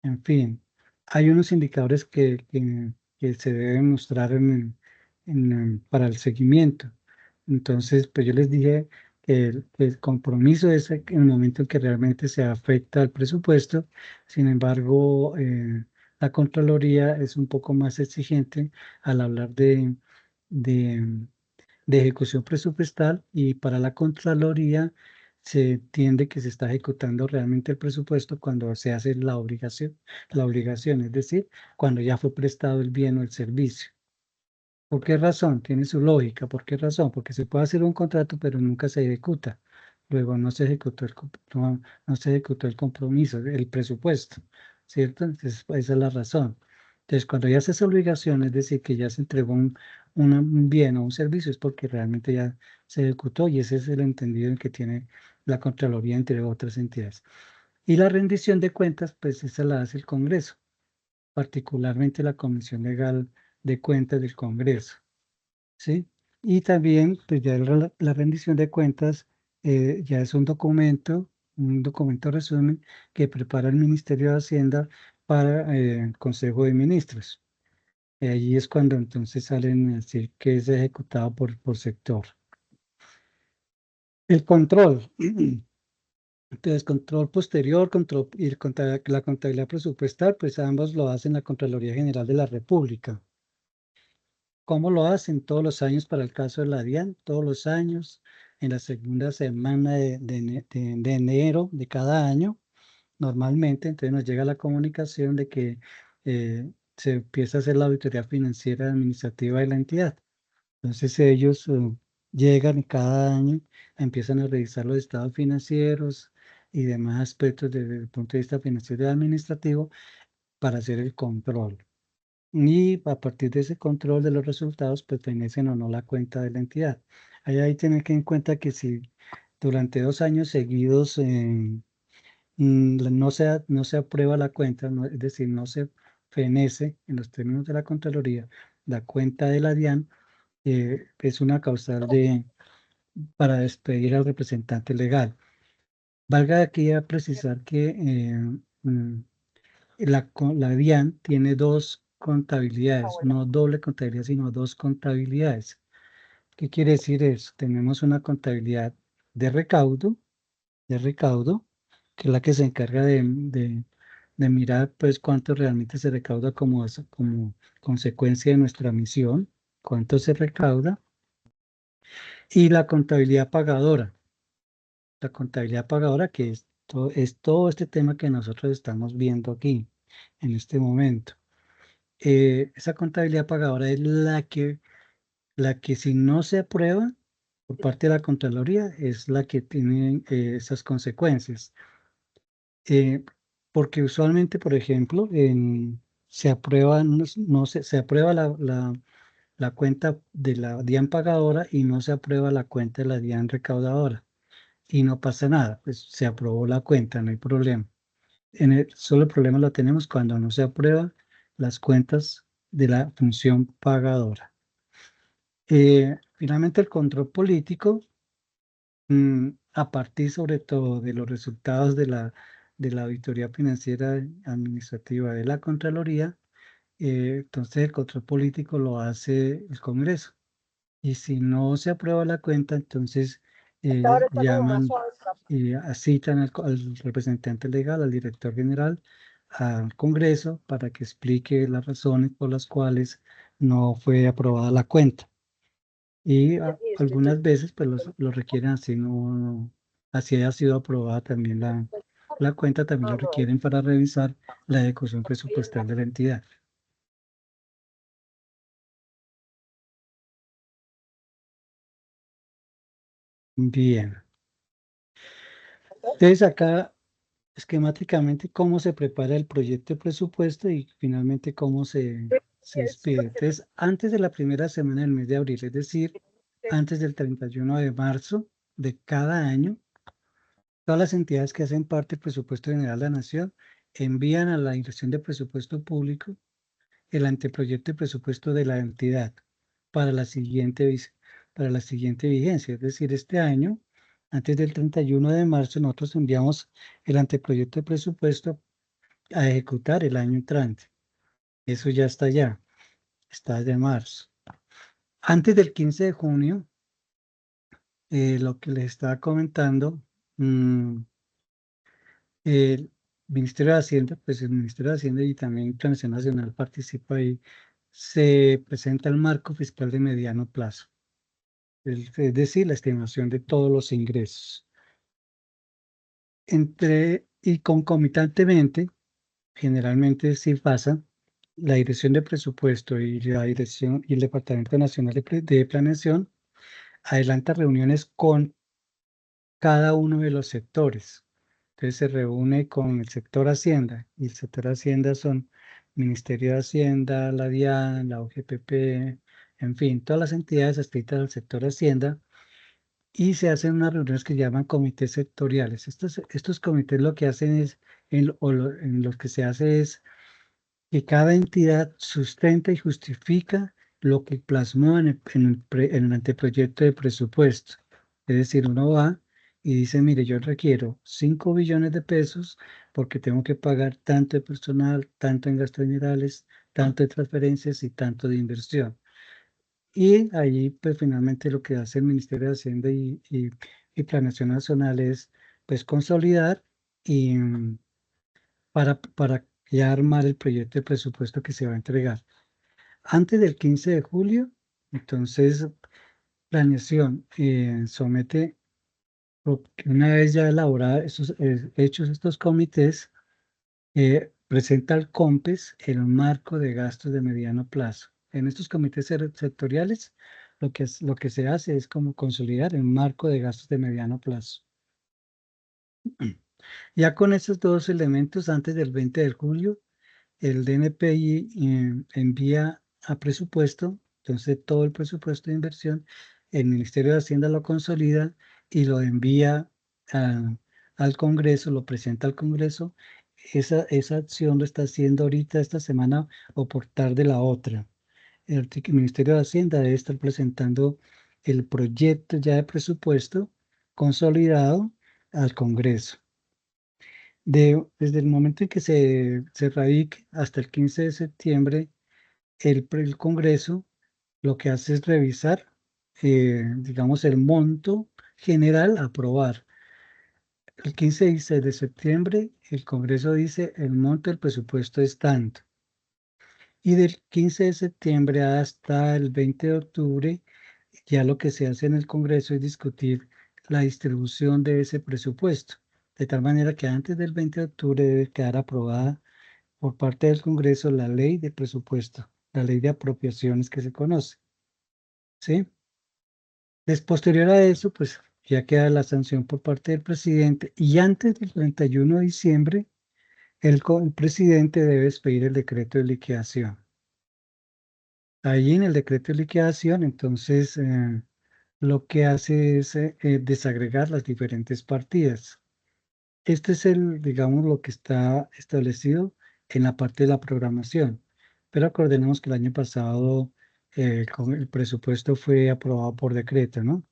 en fin. Hay unos indicadores que se deben mostrar para el seguimiento. Entonces, pues yo les dije que el compromiso es en el momento en que realmente se afecta al presupuesto. Sin embargo, la Contraloría es un poco más exigente al hablar de, de ejecución presupuestal, y para la Contraloría se entiende que se está ejecutando realmente el presupuesto cuando se hace la obligación, es decir, cuando ya fue prestado el bien o el servicio. ¿Por qué razón? Tiene su lógica. ¿Por qué razón? Porque se puede hacer un contrato, pero nunca se ejecuta. Luego no se ejecutó no se ejecutó el compromiso, el presupuesto, ¿cierto? Entonces, esa es la razón. Entonces, cuando ya se hace obligación, es decir, que ya se entregó un bien o un servicio, es porque realmente ya se ejecutó, y ese es el entendido en que tiene la Contraloría, entre otras entidades. Y la rendición de cuentas, pues esa la hace el Congreso, particularmente la Comisión Legal de Cuentas del Congreso, ¿sí? Y también, pues ya la rendición de cuentas ya es un documento resumen que prepara el Ministerio de Hacienda para el Consejo de Ministros. Allí es cuando entonces salen a decir que es ejecutado por sector. El control. Entonces, control posterior, la contabilidad presupuestal, pues ambos lo hacen la Contraloría General de la República. ¿Cómo lo hacen? Todos los años para el caso de la DIAN, todos los años, en la segunda semana de enero de cada año, normalmente. Entonces nos llega la comunicación de que se empieza a hacer la auditoría financiera administrativa de la entidad. Entonces ellos llegan y cada año empiezan a revisar los estados financieros y demás aspectos desde el punto de vista financiero y administrativo para hacer el control. Y a partir de ese control de los resultados, pertenecen o no la cuenta de la entidad. Ahí tienen que en cuenta que si durante 2 años seguidos no se aprueba la cuenta, es decir, no se fenece en los términos de la Contraloría la cuenta de la DIAN, es una causal para despedir al representante legal. Valga aquí a precisar que mm, la DIAN tiene dos contabilidades, no doble contabilidad, sino dos contabilidades. ¿Qué quiere decir eso? Tenemos una contabilidad de recaudo, que es la que se encarga de mirar pues cuánto realmente se recauda como consecuencia de nuestra misión, cuánto se recauda, y la contabilidad pagadora. La contabilidad pagadora, que es todo este tema que nosotros estamos viendo aquí en este momento. Esa contabilidad pagadora es la que si no se aprueba por parte de la Contraloría, es la que tiene esas consecuencias. Porque usualmente, por ejemplo, se aprueba, se aprueba la cuenta de la DIAN pagadora y no se aprueba la cuenta de la DIAN recaudadora. Y no pasa nada, pues se aprobó la cuenta, no hay problema. Solo el problema lo tenemos cuando no se aprueban las cuentas de la función pagadora. Finalmente, el control político, a partir sobre todo de los resultados de la auditoría financiera administrativa de la Contraloría, entonces el control político lo hace el Congreso. Y si no se aprueba la cuenta, entonces
Ahora está como más
llaman
suave.
y citan al representante legal, al director general, al Congreso, para que explique las razones por las cuales no fue aprobada la cuenta. Y
Listo,
algunas
entonces,
veces pues lo requieren así, así haya sido aprobada también la cuenta, también lo
ajá,
requieren para revisar la ejecución presupuestal de la entidad. Bien. Entonces acá esquemáticamente cómo se prepara el proyecto de presupuesto y finalmente cómo se expide. Entonces, antes de la primera semana del mes de abril, es decir, antes del 31 de marzo de cada año, todas las entidades que hacen parte del presupuesto general de la Nación envían a la Dirección de Presupuesto Público el anteproyecto de presupuesto de la entidad para para la siguiente vigencia. Es decir, este año, antes del 31 de marzo, nosotros enviamos el anteproyecto de presupuesto a ejecutar el año entrante. Eso ya está allá, está de marzo. Antes del 15 de junio, lo que les estaba comentando, el Ministerio de Hacienda, pues el Ministerio de Hacienda y también Planación Nacional participa ahí, se presenta el marco fiscal de mediano plazo, es decir, la estimación de todos los ingresos. Y concomitantemente, generalmente sí pasa, la Dirección de Presupuesto y la Dirección y el Departamento Nacional de Planeación adelanta reuniones con cada uno de los sectores. Entonces se reúne con el sector Hacienda, y el sector Hacienda son Ministerio de Hacienda, la DIAN, la OGPP, en fin, todas las entidades adscritas al sector Hacienda, y se hacen unas reuniones que llaman comités sectoriales. Estos comités lo que hacen es, en los que se hace es que cada entidad sustenta y justifica lo que plasmó en el anteproyecto de presupuesto. Es decir, uno va y dice, mire, yo requiero 5 billones de pesos porque tengo que pagar tanto de personal, tanto en gastos generales, tanto de transferencias y tanto de inversión. Y allí, pues finalmente lo que hace el Ministerio de Hacienda y Planeación Nacional es, pues, consolidar y para ya armar el proyecto de presupuesto que se va a entregar. Antes del 15 de julio, entonces, Planeación somete, una vez ya elaborada hechos estos comités, presenta al COMPES el marco de gastos de mediano plazo. En estos comités sectoriales, lo que se hace es como consolidar el marco de gastos de mediano plazo. Ya con estos dos elementos, antes del 20 de julio, el DNPI envía a presupuesto, entonces todo el presupuesto de inversión, el Ministerio de Hacienda lo consolida y lo envía al Congreso, lo presenta al Congreso. Esa acción lo está haciendo ahorita esta semana o por tarde la otra. El Ministerio de Hacienda debe estar presentando el proyecto ya de presupuesto consolidado al Congreso. Desde el momento en que se radique hasta el 15 de septiembre, el Congreso lo que hace es revisar, digamos, el monto general a aprobar. El 15 y 16 de septiembre, el Congreso dice el monto del presupuesto es tanto. Y del 15 de septiembre hasta el 20 de octubre, ya lo que se hace en el Congreso es discutir la distribución de ese presupuesto. De tal manera que antes del 20 de octubre debe quedar aprobada por parte del Congreso la ley de presupuesto, la ley de apropiaciones que se conoce, ¿sí? Posterior a eso, pues ya queda la sanción por parte del presidente y antes del 31 de diciembre, el presidente debe expedir el decreto de liquidación. Allí en el decreto de liquidación, entonces, lo que hace es desagregar las diferentes partidas. Este es digamos, lo que está establecido en la parte de la programación. Pero acordemos que el año pasado con el presupuesto fue aprobado por decreto, ¿no?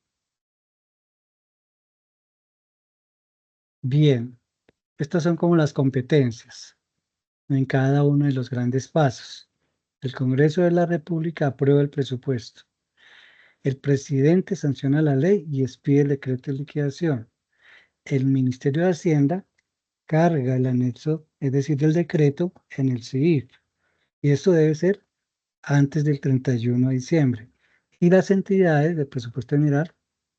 Bien, estas son como las competencias en cada uno de los grandes pasos. El Congreso de la República aprueba el presupuesto. El presidente sanciona la ley y expide el decreto de liquidación. El Ministerio de Hacienda carga el anexo, es decir, el decreto, en el CIF. Y esto debe ser antes del 31 de diciembre. Y las entidades del presupuesto general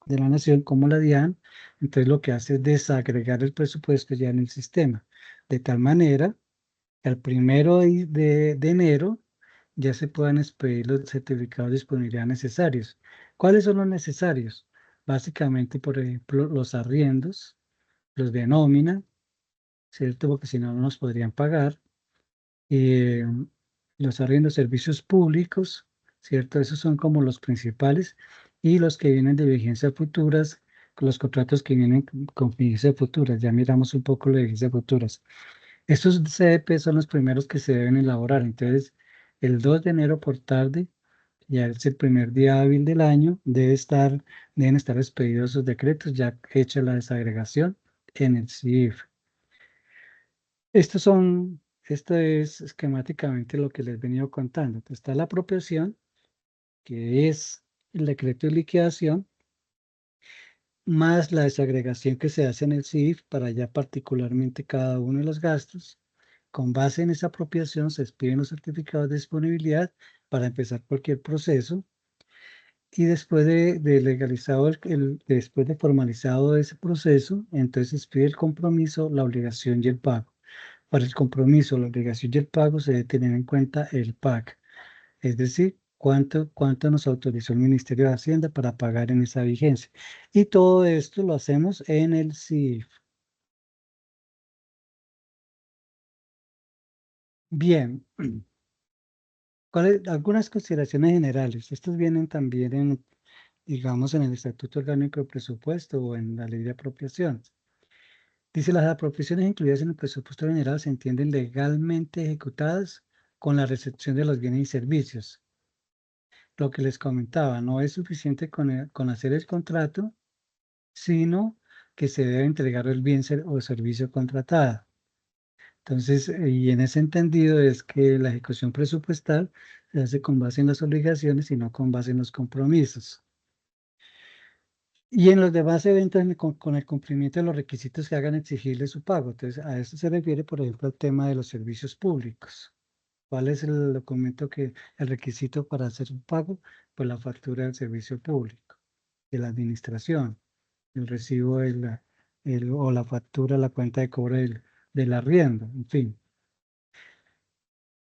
de la nación, como la DIAN, entonces lo que hace es desagregar el presupuesto ya en el sistema, de tal manera que al 1 de enero ya se puedan expedir los certificados de disponibilidad necesarios. ¿Cuáles son los necesarios? Básicamente, por ejemplo, los arriendos, los de nómina, ¿cierto? Porque si no, no nos podrían pagar. eh, los arriendos, servicios públicos, ¿cierto? Esos son como los principales y los que vienen de vigencia futuras, los contratos que vienen con vigencia futuras. Ya miramos un poco la vigencia futuras. Estos CDP son los primeros que se deben elaborar. Entonces, el 2 de enero por tarde, ya es el primer día hábil del año, deben estar expedidos esos decretos, ya hecha la desagregación en el CIF. Esto es esquemáticamente lo que les he venido contando. Entonces, está la apropiación, que es el decreto de liquidación, más la desagregación que se hace en el CIF para ya particularmente cada uno de los gastos. Con base en esa apropiación se expiden los certificados de disponibilidad para empezar cualquier proceso y después de legalizado después de formalizado ese proceso, entonces se expide el compromiso, la obligación y el pago. Para el compromiso, la obligación y el pago se debe tener en cuenta el PAC, es decir, cuánto nos autorizó el Ministerio de Hacienda para pagar en esa vigencia. Y todo esto lo hacemos en el CIF. Bien, algunas consideraciones generales. Estos vienen también digamos, en el Estatuto Orgánico de Presupuesto o en la Ley de Apropiaciones. Dice, las apropiaciones incluidas en el presupuesto general se entienden legalmente ejecutadas con la recepción de los bienes y servicios. Lo que les comentaba, no es suficiente con hacer el contrato, sino que se debe entregar el bien o servicio contratado. Entonces, y en ese entendido es que la ejecución presupuestal se hace con base en las obligaciones y no con base en los compromisos. Y en los demás eventos, con el cumplimiento de los requisitos que hagan exigible su pago. Entonces, a eso se refiere, por ejemplo, el tema de los servicios públicos. ¿Cuál es el documento el requisito para hacer un pago? Pues la factura del servicio público, de la administración, el recibo o la factura, la cuenta de cobro del arriendo, en fin.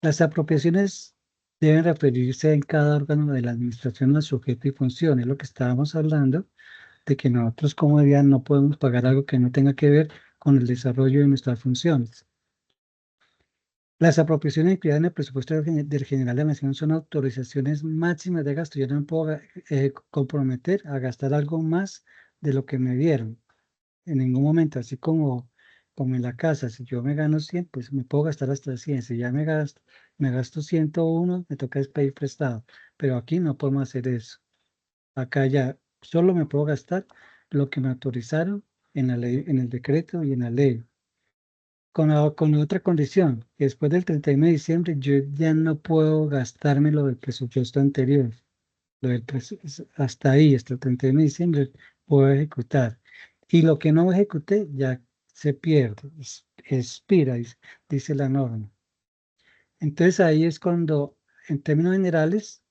Las apropiaciones deben referirse en cada órgano de la administración al sujeto y función. Es lo que estábamos hablando, de que nosotros como DIAN no podemos pagar algo que no tenga que ver con el desarrollo de nuestras funciones. Las apropiaciones incluidas en el presupuesto del General de la Nación son autorizaciones máximas de gasto. Yo no me puedo comprometer a gastar algo más de lo que me dieron en ningún momento, así como en la casa. Si yo me gano 100, pues me puedo gastar hasta 100. Si ya me gasto 101, me toca pedir prestado. Pero aquí no podemos hacer eso. Acá ya solo me puedo gastar lo que me autorizaron en la ley, en el decreto y en la ley. Con otra condición, que después del 31 de diciembre yo ya no puedo gastarme lo del presupuesto anterior. Hasta ahí, hasta el 31 de diciembre, puedo ejecutar. Y lo que no ejecuté ya se pierde, expira, dice la norma. Entonces ahí es cuando, en términos generales,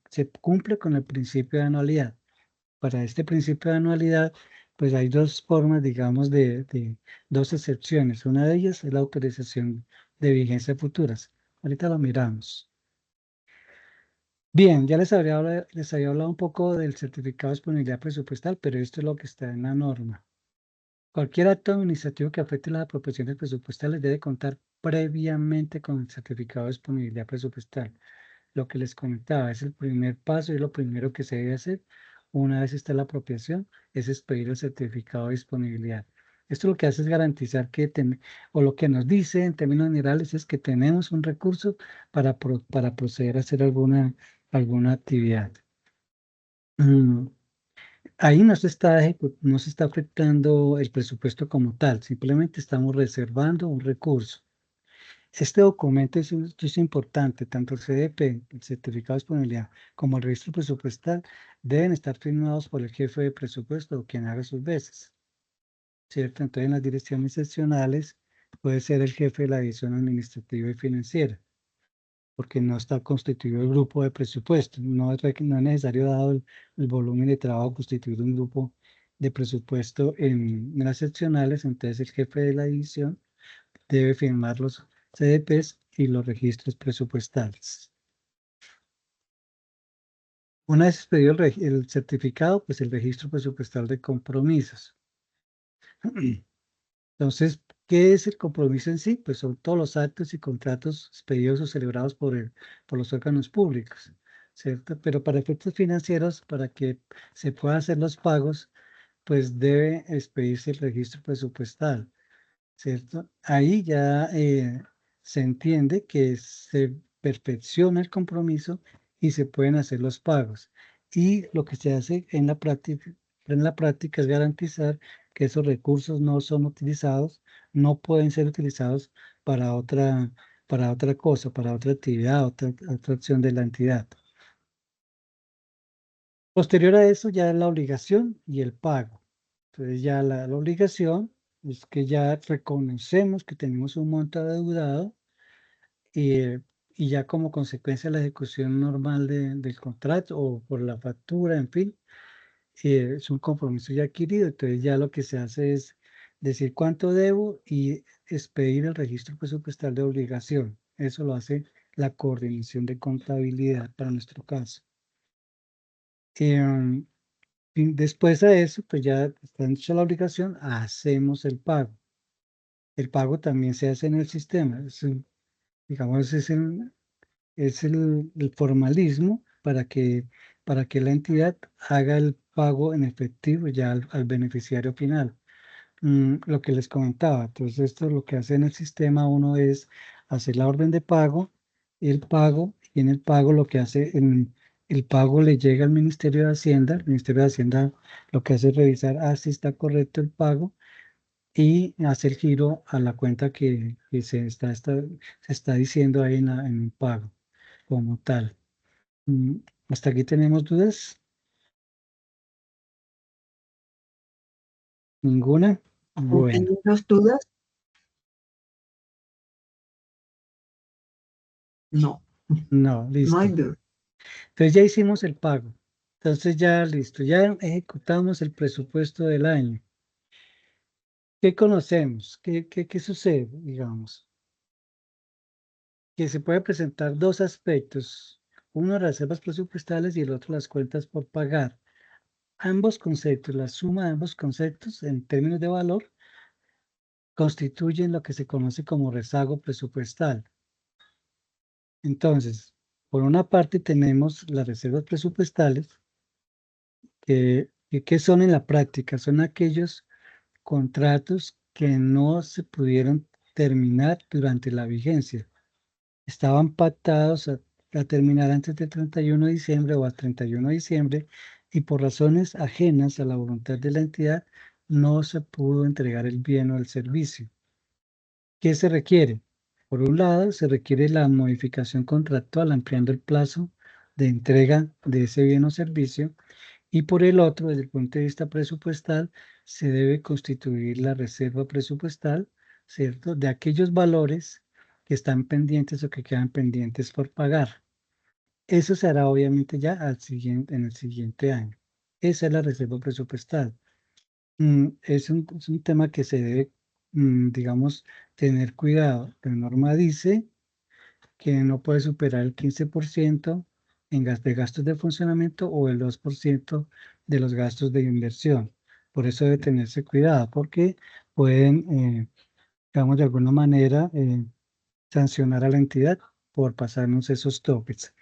se cumple con el principio de anualidad. Para este principio de anualidad, pues hay dos formas, digamos, dos excepciones. Una de ellas es la autorización de vigencia futuras. Ahorita lo miramos. Bien, ya les había hablado un poco del certificado de disponibilidad presupuestal, pero esto es lo que está en la norma. Cualquier acto administrativo que afecte las apropiaciones presupuestales debe contar previamente con el certificado de disponibilidad presupuestal. Lo que les comentaba es el primer paso y lo primero que se debe hacer una vez está la apropiación, es expedir el certificado de disponibilidad. Esto lo que hace es garantizar o lo que nos dice en términos generales es que tenemos un recurso para proceder a hacer alguna actividad. Ahí no se está afectando el presupuesto como tal, simplemente estamos reservando un recurso. Este documento es importante, tanto el CDP, el certificado de disponibilidad, como el registro presupuestal deben estar firmados por el jefe de presupuesto o quien haga sus veces, ¿cierto? Entonces en las direcciones seccionales puede ser el jefe de la división administrativa y financiera. porque no está constituido el grupo de presupuesto. No es necesario, dado el volumen de trabajo, constituir un grupo de presupuesto en las seccionales. Entonces el jefe de la división debe firmar los CDPs y los registros presupuestales. Una vez expedido el certificado, pues el registro presupuestal de compromisos. Entonces, ¿qué es el compromiso en sí? Pues son todos los actos y contratos expedidos o celebrados por los órganos públicos, ¿cierto? Pero para efectos financieros, para que se puedan hacer los pagos, pues debe expedirse el registro presupuestal, ¿cierto? Ahí ya se entiende que se perfecciona el compromiso y se pueden hacer los pagos. Y lo que se hace en la práctica es garantizar que esos recursos no son utilizados, no pueden ser utilizados para otra cosa, para otra actividad, otra acción de la entidad. Posterior a eso ya la obligación y el pago. Entonces ya la obligación es que ya reconocemos que tenemos un monto adeudado y, y ya como consecuencia de la ejecución normal del contrato o por la factura, en fin, es un compromiso ya adquirido. Entonces ya lo que se hace es decir cuánto debo y expedir el registro presupuestal de obligación. Eso lo hace la coordinación de contabilidad para nuestro caso. Y después de eso, pues ya está hecha la obligación, hacemos el pago. El pago también se hace en el sistema. Digamos, es el formalismo para que la entidad haga el pago en efectivo ya al beneficiario final. Lo que les comentaba, entonces esto es lo que hace en el sistema. Uno es hacer la orden de pago, el pago, y en el pago lo que hace, el pago le llega al Ministerio de Hacienda. El Ministerio de Hacienda lo que hace es revisar si está correcto el pago y hace el giro a la cuenta que se está diciendo ahí en el pago como tal. Mm, ¿Hasta aquí tenemos dudas? ¿Ninguna? Bueno,
¿Tenemos dudas? No,
no,
no hay
listo.
dudas.
Entonces ya hicimos el pago. Entonces ya listo, ya ejecutamos el presupuesto del año. ¿Qué conocemos? ¿Qué sucede? Digamos, que se puede presentar dos aspectos, uno las reservas presupuestales y el otro las cuentas por pagar. Ambos conceptos, la suma de ambos conceptos en términos de valor, constituyen lo que se conoce como rezago presupuestal. Entonces, por una parte tenemos las reservas presupuestales, que son en la práctica, son aquellos contratos que no se pudieron terminar durante la vigencia. Estaban pactados a terminar antes del 31 de diciembre o al 31 de diciembre y por razones ajenas a la voluntad de la entidad no se pudo entregar el bien o el servicio. ¿Qué se requiere? Por un lado, se requiere la modificación contractual ampliando el plazo de entrega de ese bien o servicio, y por el otro, desde el punto de vista presupuestal, se debe constituir la reserva presupuestal, ¿cierto? De aquellos valores que están pendientes o que quedan pendientes por pagar. Eso se hará obviamente ya en el siguiente año. Esa es la reserva presupuestal. Es un tema que se debe, digamos, tener cuidado. La norma dice que no puede superar el 15% de gastos de funcionamiento o el 2% de los gastos de inversión. Por eso debe tenerse cuidado, porque pueden, digamos, de alguna manera sancionar a la entidad por pasarnos esos topes.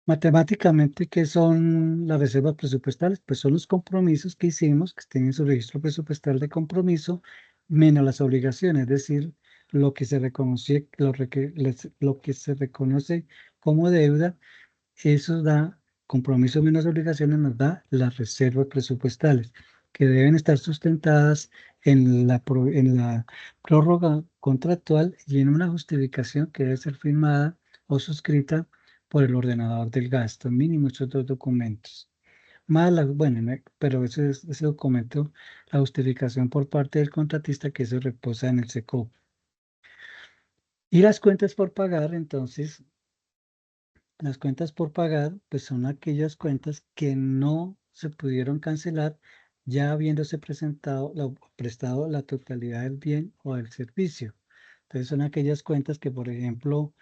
Matemáticamente, ¿qué son las reservas presupuestales? Pues son los compromisos que hicimos, que tienen su registro presupuestal de compromiso, menos las obligaciones, es decir, lo que se reconoce, lo que se reconoce como deuda. Eso da, compromiso menos obligaciones nos da las reservas presupuestales, que deben estar sustentadas en la prórroga contractual y en una justificación que debe ser firmada o suscrita por el ordenador del gasto, mínimo estos dos documentos. Bueno, pero ese documento, la justificación por parte del contratista, que eso reposa en el SECOP. Y las cuentas por pagar, entonces, Las cuentas por pagar, pues son aquellas cuentas que no se pudieron cancelar ya habiéndose prestado la totalidad del bien o del servicio. Entonces son aquellas cuentas que, por ejemplo,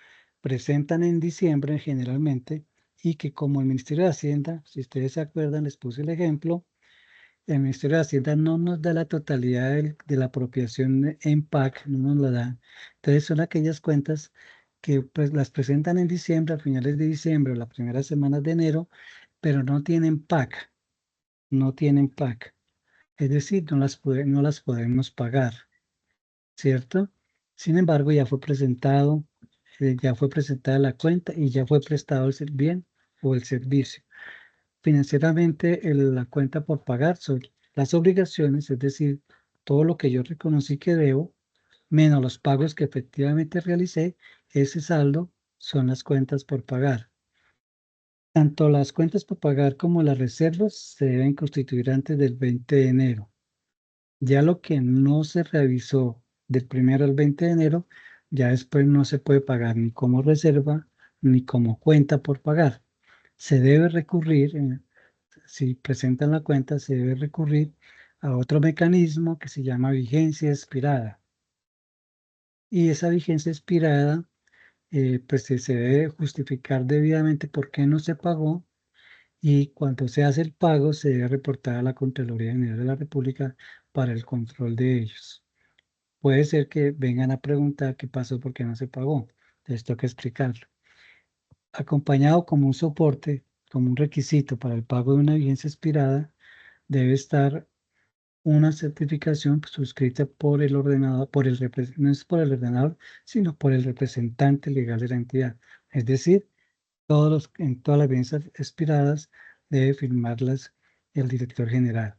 presentan en diciembre generalmente y que como el Ministerio de Hacienda, si ustedes se acuerdan, les puse el ejemplo, el Ministerio de Hacienda no nos da la totalidad de la apropiación en PAC, no nos la da. Entonces son aquellas cuentas que pues, las presentan en diciembre, a finales de diciembre o las primeras semanas de enero, pero no tienen PAC, no tienen PAC. Es decir, no las podemos pagar, ¿cierto? Sin embargo, ya fue presentada la cuenta y ya fue prestado el bien o el servicio. Financieramente, la cuenta por pagar son las obligaciones, es decir, todo lo que yo reconocí que debo, menos los pagos que efectivamente realicé, ese saldo son las cuentas por pagar. Tanto las cuentas por pagar como las reservas se deben constituir antes del 20 de enero. Ya lo que no se revisó del 1 al 20 de enero, ya después no se puede pagar ni como reserva ni como cuenta por pagar. Se debe recurrir, si presentan la cuenta, se debe recurrir a otro mecanismo que se llama vigencia expirada. Y esa vigencia expirada, pues se debe justificar debidamente por qué no se pagó y cuando se hace el pago se debe reportar a la Contraloría General de la República para el control de ellos. Puede ser que vengan a preguntar qué pasó, por qué no se pagó. Entonces toca explicarlo. Acompañado como un soporte, como un requisito para el pago de una vigencia expirada, debe estar una certificación suscrita por el ordenador, no es por el ordenador, sino por el representante legal de la entidad. Es decir, en todas las vigencias expiradas debe firmarlas el director general.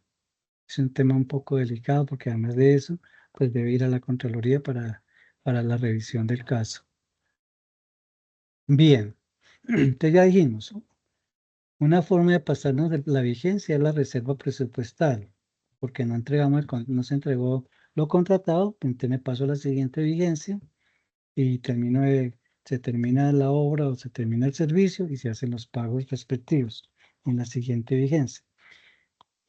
Es un tema un poco delicado porque además de eso, pues debe ir a la Contraloría para la revisión del caso. Bien, entonces ya dijimos, una forma de pasarnos de la vigencia es la reserva presupuestal, porque no se entregó lo contratado, entonces me paso a la siguiente vigencia y se termina la obra o se termina el servicio y se hacen los pagos respectivos en la siguiente vigencia.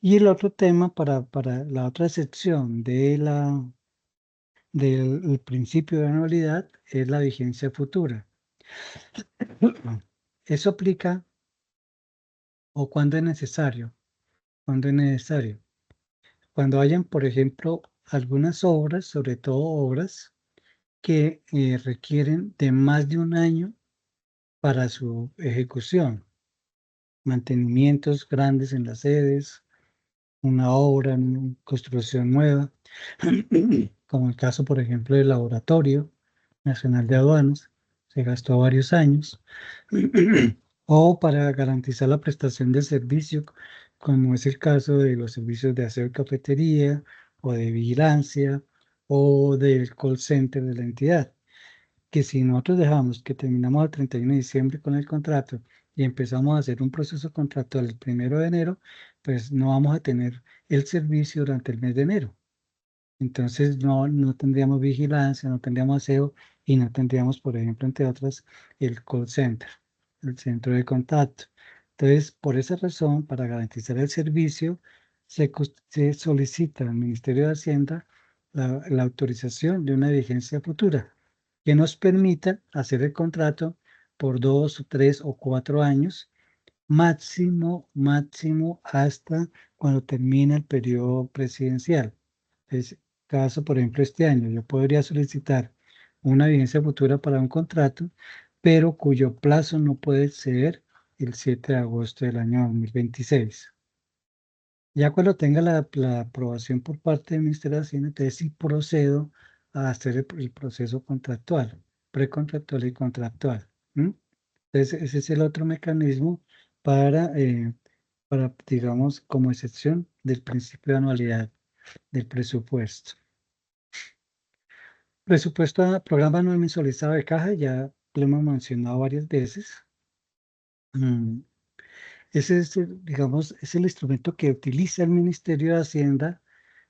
Y el otro tema para la otra sección del principio de anualidad es la vigencia futura. Eso aplica o cuando es necesario. Cuando es necesario. Cuando hayan, por ejemplo, algunas obras, sobre todo obras que requieren de más de un año para su ejecución. Mantenimientos grandes en las sedes, una obra, una construcción nueva, como el caso, por ejemplo, del Laboratorio Nacional de Aduanas, se gastó varios años, o para garantizar la prestación de servicio, como es el caso de los servicios de aseo y cafetería, o de vigilancia, o del call center de la entidad, que si nosotros dejamos que terminamos el 31 de diciembre con el contrato y empezamos a hacer un proceso contractual el 1 de enero, pues no vamos a tener el servicio durante el mes de enero. Entonces no tendríamos vigilancia, no tendríamos aseo y no tendríamos, por ejemplo, entre otras, el call center, el centro de contacto. Entonces, por esa razón, para garantizar el servicio, se solicita al Ministerio de Hacienda la autorización de una vigencia futura que nos permita hacer el contrato por 2, 3 o 4 años, máximo hasta cuando termina el periodo presidencial. Es caso, por ejemplo, este año, yo podría solicitar una vigencia futura para un contrato, pero cuyo plazo no puede exceder el 7 de agosto del año 2026. Ya cuando tenga la aprobación por parte del Ministerio de Hacienda, entonces sí procedo a hacer el proceso contractual, precontractual y contractual. Entonces, ese es el otro mecanismo para, digamos, como excepción del principio de anualidad del presupuesto. Presupuesto, programa anual mensualizado de caja, ya lo hemos mencionado varias veces. Ese es, digamos, es el instrumento que utiliza el Ministerio de Hacienda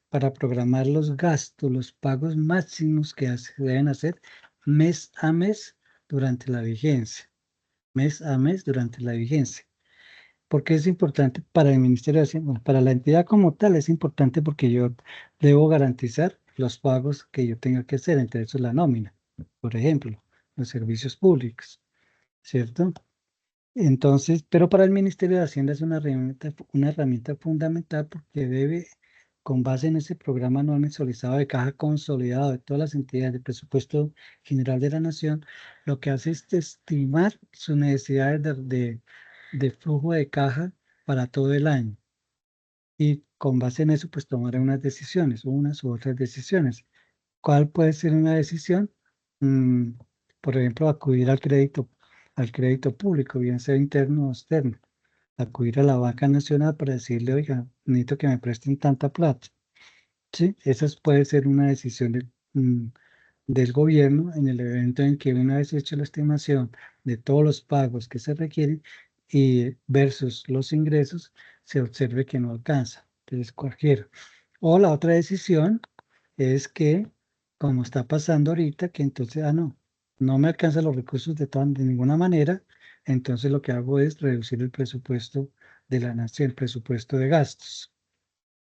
para programar los gastos, los pagos máximos que se deben hacer mes a mes durante la vigencia. mes a mes durante la vigencia. ¿Por qué es importante para el Ministerio de Hacienda? Bueno, para la entidad como tal es importante porque yo debo garantizar los pagos que yo tenga que hacer, entre esos la nómina, por ejemplo, los servicios públicos, ¿cierto? Entonces, pero para el Ministerio de Hacienda es una herramienta fundamental porque debe, con base en ese programa anual mensualizado de caja consolidado de todas las entidades del presupuesto general de la Nación, lo que hace es estimar sus necesidades de flujo de caja para todo el año. Y con base en eso, pues tomar unas decisiones, unas u otras decisiones. ¿Cuál puede ser una decisión? Mm, por ejemplo, acudir al crédito público, bien sea interno o externo. Acudir a la banca nacional para decirle, oiga, necesito que me presten tanta plata. Sí, esa puede ser una decisión del gobierno en el evento en que una vez hecho la estimación de todos los pagos que se requieren y versus los ingresos, se observe que no alcanza. Entonces, cualquiera. O la otra decisión es que, como está pasando ahorita, que entonces, no me alcanzan los recursos de ninguna manera, entonces lo que hago es reducir el presupuesto de la nación, el presupuesto de gastos.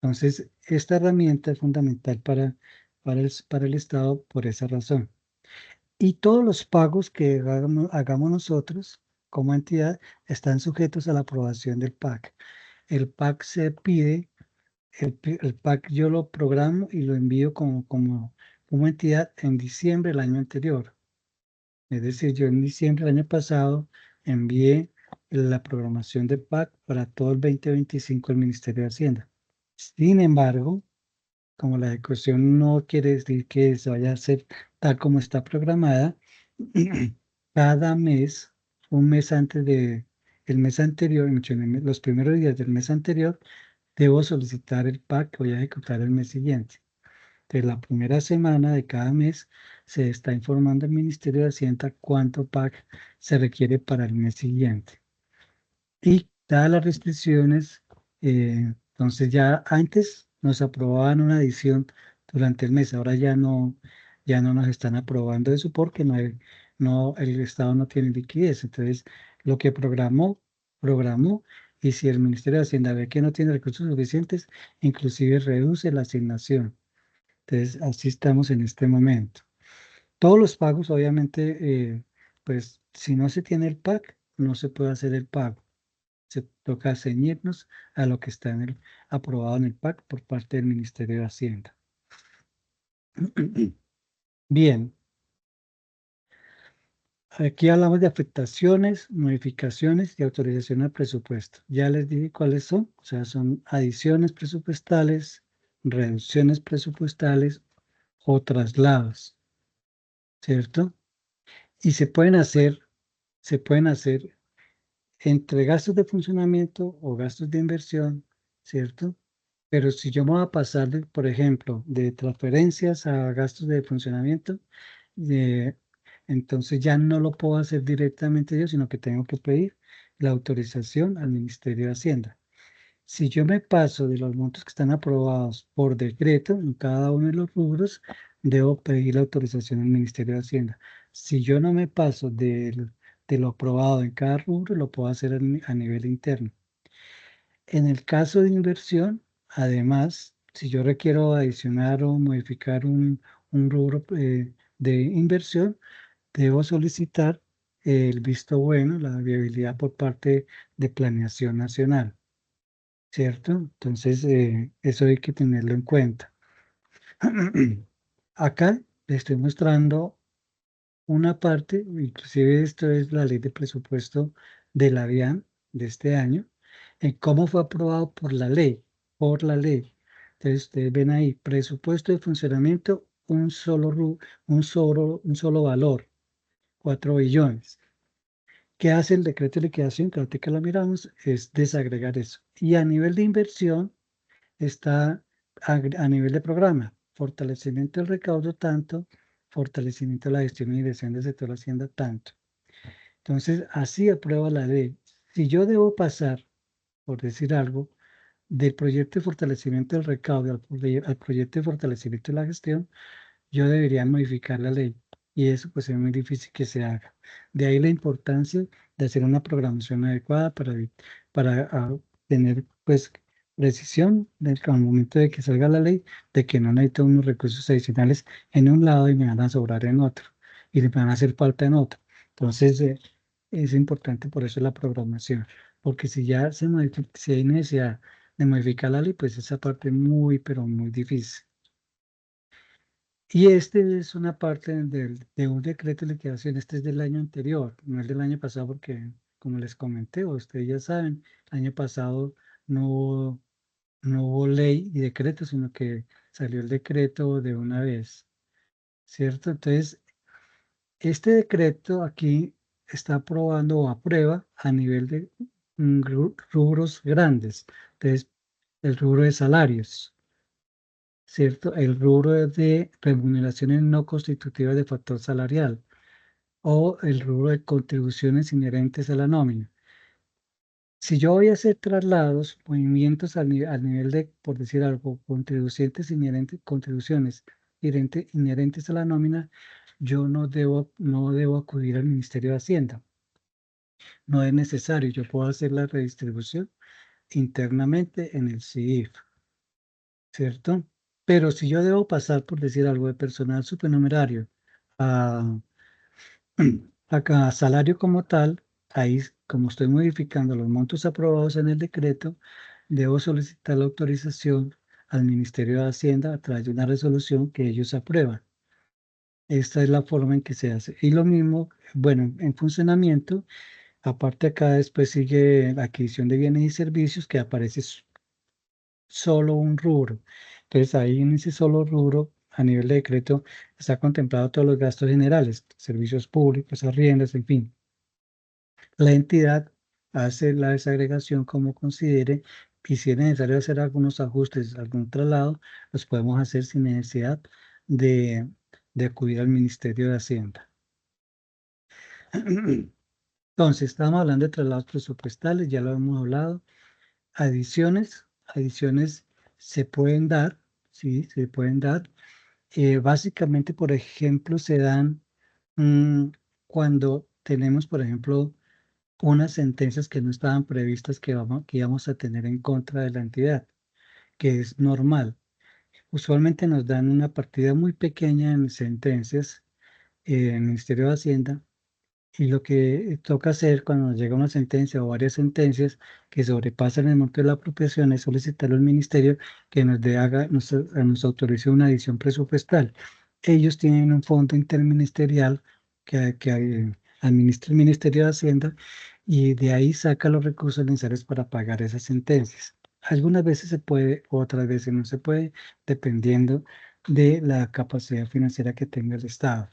Entonces, esta herramienta es fundamental para el Estado por esa razón. Y todos los pagos que hagamos nosotros como entidad están sujetos a la aprobación del PAC. El PAC se pide, el PAC yo lo programo y lo envío como entidad en diciembre del año anterior. Es decir, yo en diciembre del año pasado envié la programación del PAC para todo el 2025 al Ministerio de Hacienda. Sin embargo, como la ejecución no quiere decir que se vaya a hacer tal como está programada, cada mes, un mes antes de el mes anterior, los primeros días del mes anterior, debo solicitar el PAC que voy a ejecutar el mes siguiente. Entonces, la primera semana de cada mes se está informando al Ministerio de Hacienda cuánto PAC se requiere para el mes siguiente. Y dadas las restricciones, entonces ya antes nos aprobaban una adición durante el mes, ahora ya no nos están aprobando eso porque el Estado no tiene liquidez. Entonces, lo que programó, y si el Ministerio de Hacienda ve que no tiene recursos suficientes, inclusive reduce la asignación. Entonces, así estamos en este momento. Todos los pagos, obviamente, pues si no se tiene el PAC, no se puede hacer el pago. Se toca ceñirnos a lo que está aprobado en el PAC por parte del Ministerio de Hacienda. Bien, aquí hablamos de afectaciones, modificaciones y autorización al presupuesto. Ya les dije cuáles son, o sea, son adiciones presupuestales, reducciones presupuestales o traslados, ¿cierto? Y se pueden hacer entre gastos de funcionamiento o gastos de inversión, ¿cierto? Pero si yo me voy a pasar, por ejemplo, de transferencias a gastos de funcionamiento, eh, entonces ya no lo puedo hacer directamente yo, sino que tengo que pedir la autorización al Ministerio de Hacienda. Si yo me paso de los montos que están aprobados por decreto en cada uno de los rubros, debo pedir la autorización al Ministerio de Hacienda. Si yo no me paso de lo aprobado en cada rubro, lo puedo hacer a nivel interno. En el caso de inversión, además, si yo requiero adicionar o modificar un rubro de inversión, debo solicitar el visto bueno, la viabilidad por parte de Planeación Nacional, ¿cierto? Entonces, eso hay que tenerlo en cuenta. Acá le estoy mostrando una parte, inclusive esto es la ley de presupuesto de la DIAN de este año, en cómo fue aprobado por la ley. Entonces ustedes ven ahí, presupuesto de funcionamiento, un solo valor, 4 billones. ¿Qué hace el decreto de liquidación? Que ahorita que lo miramos, es desagregar eso. Y a nivel de inversión está a nivel de programa, fortalecimiento del recaudo tanto, fortalecimiento de la gestión y dirección del sector Hacienda tanto. Entonces, así aprueba la ley. Si yo debo pasar, por decir algo, del proyecto de fortalecimiento del recaudo al proyecto de fortalecimiento de la gestión, yo debería modificar la ley. Y eso pues es muy difícil que se haga. De ahí la importancia de hacer una programación adecuada para tener pues precisión al momento de que salga la ley, de que no necesito unos recursos adicionales en un lado y me van a sobrar en otro y me van a hacer falta en otro. Entonces, es importante por eso la programación, porque si ya si hay necesidad de modificar la ley, pues esa parte es muy, pero muy difícil. Y este es una parte de un decreto de liquidación, este es del año anterior, no es del año pasado, porque como les comenté, o ustedes ya saben, el año pasado no hubo, no hubo ley y decreto, sino que salió el decreto de una vez, ¿cierto? Entonces, este decreto aquí está aprobando o aprueba a nivel de rubros grandes. Entonces, el rubro de salarios, ¿cierto? El rubro de remuneraciones no constitutivas de factor salarial o el rubro de contribuciones inherentes a la nómina. Si yo voy a hacer traslados, movimientos al nivel de, por decir algo, contribuciones inherentes a la nómina, yo no debo acudir al Ministerio de Hacienda. No es necesario, yo puedo hacer la redistribución internamente en el CIF, ¿cierto? Pero si yo debo pasar, por decir algo, de personal supernumerario a, a salario como tal, ahí, como estoy modificando los montos aprobados en el decreto, debo solicitar la autorización al Ministerio de Hacienda a través de una resolución que ellos aprueban. Esta es la forma en que se hace. Y lo mismo, bueno, en funcionamiento, aparte acá después sigue la adquisición de bienes y servicios que aparece solo un rubro. Entonces ahí en ese solo rubro, a nivel de decreto, está contemplado todos los gastos generales, servicios públicos, arriendas, en fin. La entidad hace la desagregación como considere y si es necesario hacer algunos ajustes, algún traslado, los podemos hacer sin necesidad de, de acudir al Ministerio de Hacienda. Entonces, estamos hablando de traslados presupuestales, ya lo hemos hablado. Adiciones se pueden dar, sí, se pueden dar. Básicamente, por ejemplo, se dan cuando tenemos, por ejemplo, unas sentencias que no estaban previstas que íbamos a tener en contra de la entidad, que es normal. Usualmente nos dan una partida muy pequeña en sentencias en el Ministerio de Hacienda. Y lo que toca hacer cuando nos llega una sentencia o varias sentencias que sobrepasan el monto de la apropiación es solicitarle al ministerio que nos autorice una adición presupuestal. Ellos tienen un fondo interministerial que administra el Ministerio de Hacienda y de ahí saca los recursos necesarios para pagar esas sentencias. Algunas veces se puede, otras veces no se puede, dependiendo de la capacidad financiera que tenga el Estado.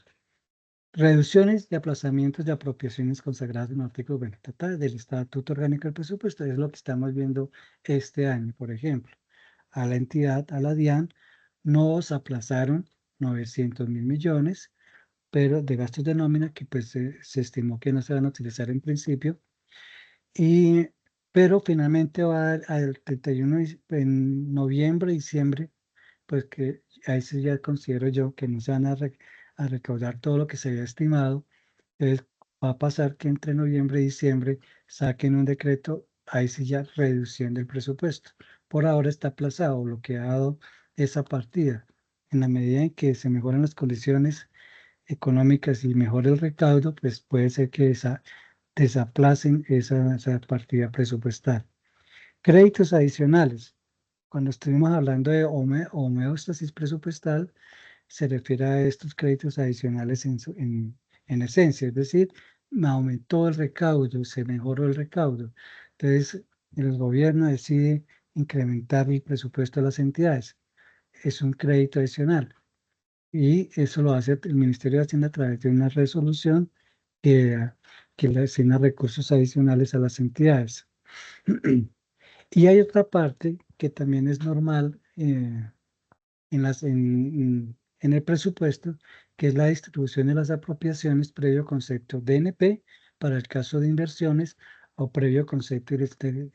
Reducciones y aplazamientos de apropiaciones consagradas en el artículo 20 del Estatuto Orgánico del Presupuesto es lo que estamos viendo este año, por ejemplo. A la entidad, a la DIAN, nos aplazaron 900.000 millones, pero de gastos de nómina que pues se estimó que no se van a utilizar en principio, pero finalmente va al 31 en noviembre, diciembre, pues que ahí sí ya considero yo que no se van a recaudar todo lo que se había estimado. Entonces va a pasar que entre noviembre y diciembre saquen un decreto, ahí sí ya reducción del presupuesto. Por ahora está aplazado, bloqueado esa partida. En la medida en que se mejoran las condiciones económicas y mejore el recaudo, pues puede ser que desaplacen esa partida presupuestal. Créditos adicionales. Cuando estuvimos hablando de homeostasis presupuestal, se refiere a estos créditos adicionales en esencia, es decir, me aumentó el recaudo, se mejoró el recaudo. Entonces, el gobierno decide incrementar el presupuesto de las entidades. Es un crédito adicional y eso lo hace el Ministerio de Hacienda a través de una resolución que, que le asigna recursos adicionales a las entidades. Y hay otra parte que también es normal en el presupuesto, que es la distribución de las apropiaciones previo concepto DNP para el caso de inversiones o previo concepto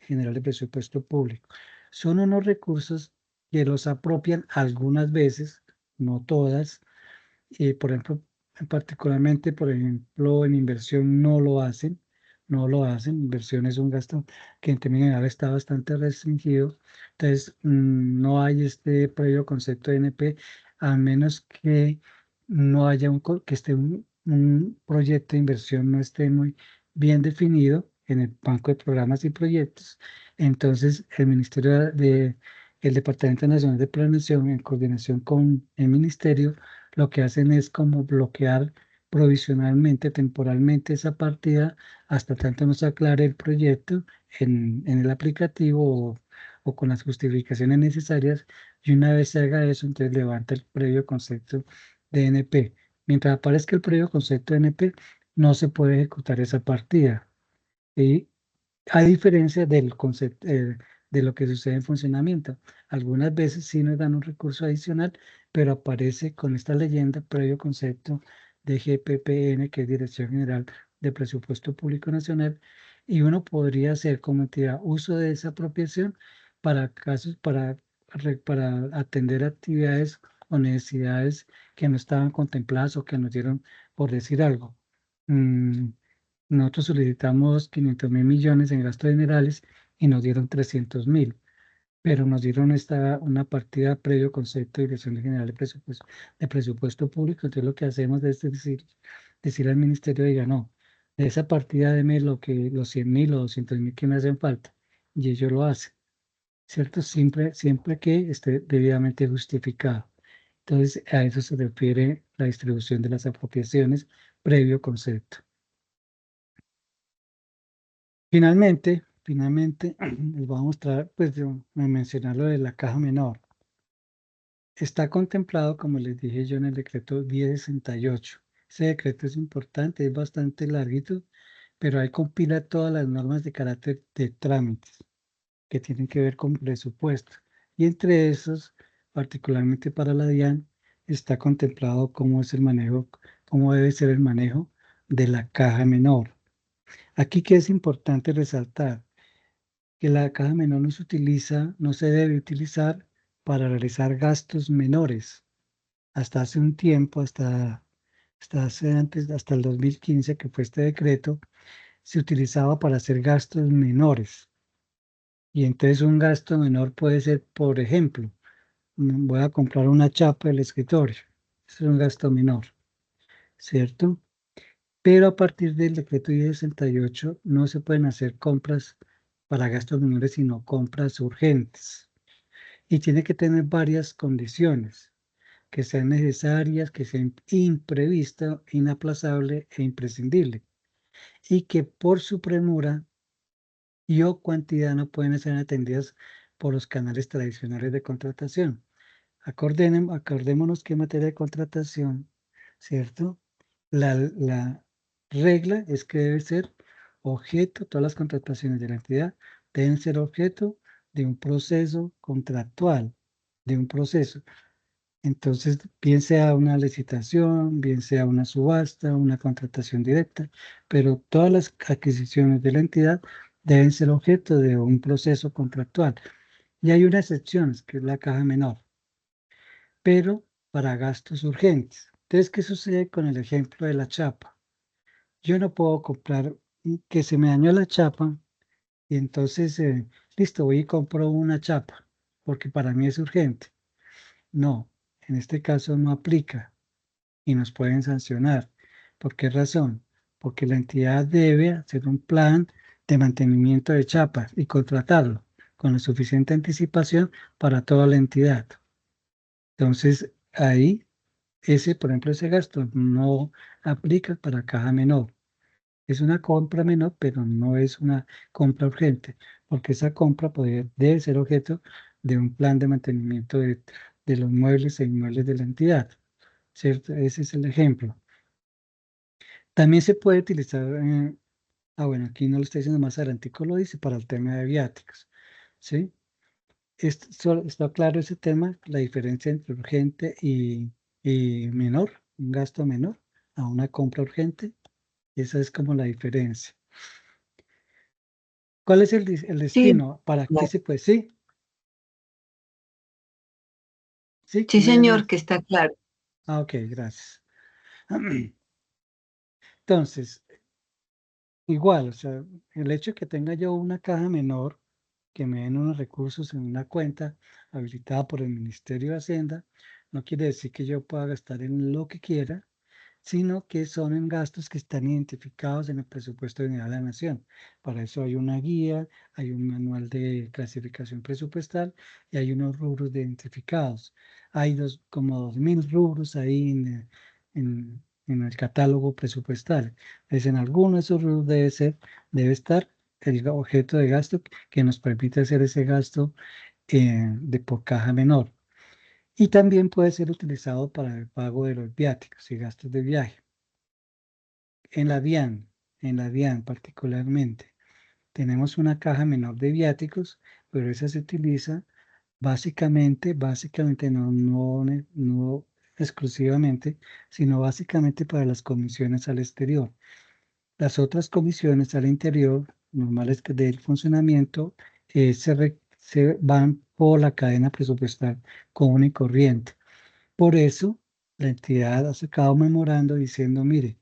general de presupuesto público. Son unos recursos que los apropian algunas veces, no todas, y por ejemplo, particularmente, por ejemplo, en inversión no lo hacen, no lo hacen. Inversión es un gasto que en términos generales está bastante restringido. Entonces, no hay este previo concepto de NP, a menos que no haya que esté un proyecto de inversión no esté muy bien definido en el banco de programas y proyectos. Entonces, el Departamento Nacional de Planeación, en coordinación con el Ministerio, lo que hacen es como bloquear provisionalmente, temporalmente esa partida hasta tanto no se aclare el proyecto en el aplicativo o con las justificaciones necesarias, y una vez se haga eso, entonces levanta el previo concepto de NP. Mientras aparezca el previo concepto de NP, no se puede ejecutar esa partida. Y a diferencia del concepto, de lo que sucede en funcionamiento. Algunas veces sí nos dan un recurso adicional, pero aparece con esta leyenda previo concepto de GPPN, que es Dirección General de Presupuesto Público Nacional, y uno podría hacer como entidad uso de esa apropiación para casos, para atender actividades o necesidades que no estaban contempladas o que nos dieron por decir algo. Mm, Nosotros solicitamos 500.000 millones en gastos generales y nos dieron 300.000, pero nos dieron una partida previo concepto de Dirección General de Presupuesto Público. Entonces lo que hacemos es decir al ministerio, diga, no, de esa partida deme los 100.000 o 200.000 que me hacen falta. Y ellos lo hacen, ¿cierto? Siempre que esté debidamente justificado. Entonces a eso se refiere la distribución de las apropiaciones previo concepto. Finalmente, les voy a mostrar, pues, me mencionar lo de la caja menor. Está contemplado, como les dije yo, en el decreto 1068. Ese decreto es importante, es bastante larguito, pero ahí compila todas las normas de carácter de trámites que tienen que ver con presupuesto. Y entre esos, particularmente para la DIAN, está contemplado cómo es el manejo, cómo debe ser el manejo de la caja menor. Aquí que es importante resaltar que la caja menor no se debe utilizar para realizar gastos menores. Hasta hace un tiempo, hasta el 2015, que fue este decreto, se utilizaba para hacer gastos menores. Y entonces un gasto menor puede ser, por ejemplo, voy a comprar una chapa del escritorio. Es un gasto menor, ¿cierto? Pero a partir del decreto 1068 no se pueden hacer compras para gastos menores, sino compras urgentes. Y tiene que tener varias condiciones, que sean necesarias, que sean imprevista, inaplazable e imprescindible, y que por su premura y o cantidad no pueden ser atendidas por los canales tradicionales de contratación. Acordémonos que en materia de contratación, ¿cierto? La regla es que debe ser objeto, todas las contrataciones de la entidad deben ser objeto de un proceso contractual, de un proceso. Entonces, bien sea una licitación, bien sea una subasta, una contratación directa, pero todas las adquisiciones de la entidad deben ser objeto de un proceso contractual. Y hay una excepción, que es la caja menor, pero para gastos urgentes. Entonces, ¿qué sucede con el ejemplo de la chapa? Yo no puedo comprar, que se me dañó la chapa, y entonces, listo, voy y compro una chapa, porque para mí es urgente. No, en este caso no aplica y nos pueden sancionar. ¿Por qué razón? Porque la entidad debe hacer un plan de mantenimiento de chapas y contratarlo con la suficiente anticipación para toda la entidad. Entonces, ahí, por ejemplo, ese gasto no aplica para caja menor. Es una compra menor, pero no es una compra urgente, porque esa compra debe ser objeto de un plan de mantenimiento de los muebles e inmuebles de la entidad, ¿cierto? Ese es el ejemplo. También se puede utilizar, bueno, aquí no lo estoy diciendo, más adelantico lo dice, para el tema de viáticos, ¿sí? Está claro ese tema, la diferencia entre urgente y menor, un gasto menor a una compra urgente. Esa es como la diferencia. ¿Cuál es el
Sí,
destino? ¿Para qué
claro.
se puede? Sí, sí,
Sí,
¿qué me
señor,
llama?
que está claro.
Ah, ok, gracias. Entonces, igual, o sea, el hecho de que tenga yo una caja menor, que me den unos recursos en una cuenta habilitada por el Ministerio de Hacienda, no quiere decir que yo pueda gastar en lo que quiera, sino que son en gastos que están identificados en el presupuesto general de la Nación. Para eso hay una guía, hay un manual de clasificación presupuestal y hay unos rubros identificados. Hay como 2000 rubros ahí en el catálogo presupuestal. Entonces, en alguno de esos rubros debe estar el objeto de gasto que nos permite hacer ese gasto de por caja menor. Y también puede ser utilizado para el pago de los viáticos y gastos de viaje. En la DIAN, en la DIAN particularmente, tenemos una caja menor de viáticos, pero esa se utiliza básicamente no exclusivamente, sino básicamente para las comisiones al exterior. Las otras comisiones al interior, normales del funcionamiento, se van por la cadena presupuestal común y corriente. Por eso, la entidad ha sacado un memorando diciendo, mire,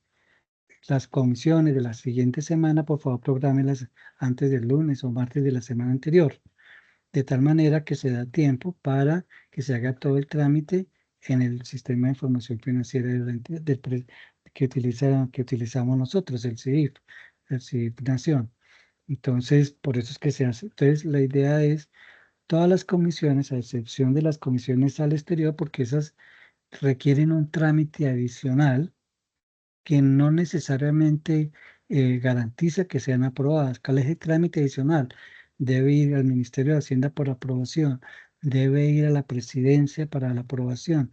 las comisiones de la siguiente semana, por favor, prográmelas antes del lunes o martes de la semana anterior, de tal manera que se da tiempo para que se haga todo el trámite en el sistema de información financiera de la que utilizamos nosotros, el CIF Nación. Entonces, por eso es que se hace. Entonces, la idea es todas las comisiones, a excepción de las comisiones al exterior, porque esas requieren un trámite adicional que no necesariamente garantiza que sean aprobadas. ¿Cuál es el trámite adicional? Debe ir al Ministerio de Hacienda por aprobación, debe ir a la presidencia para la aprobación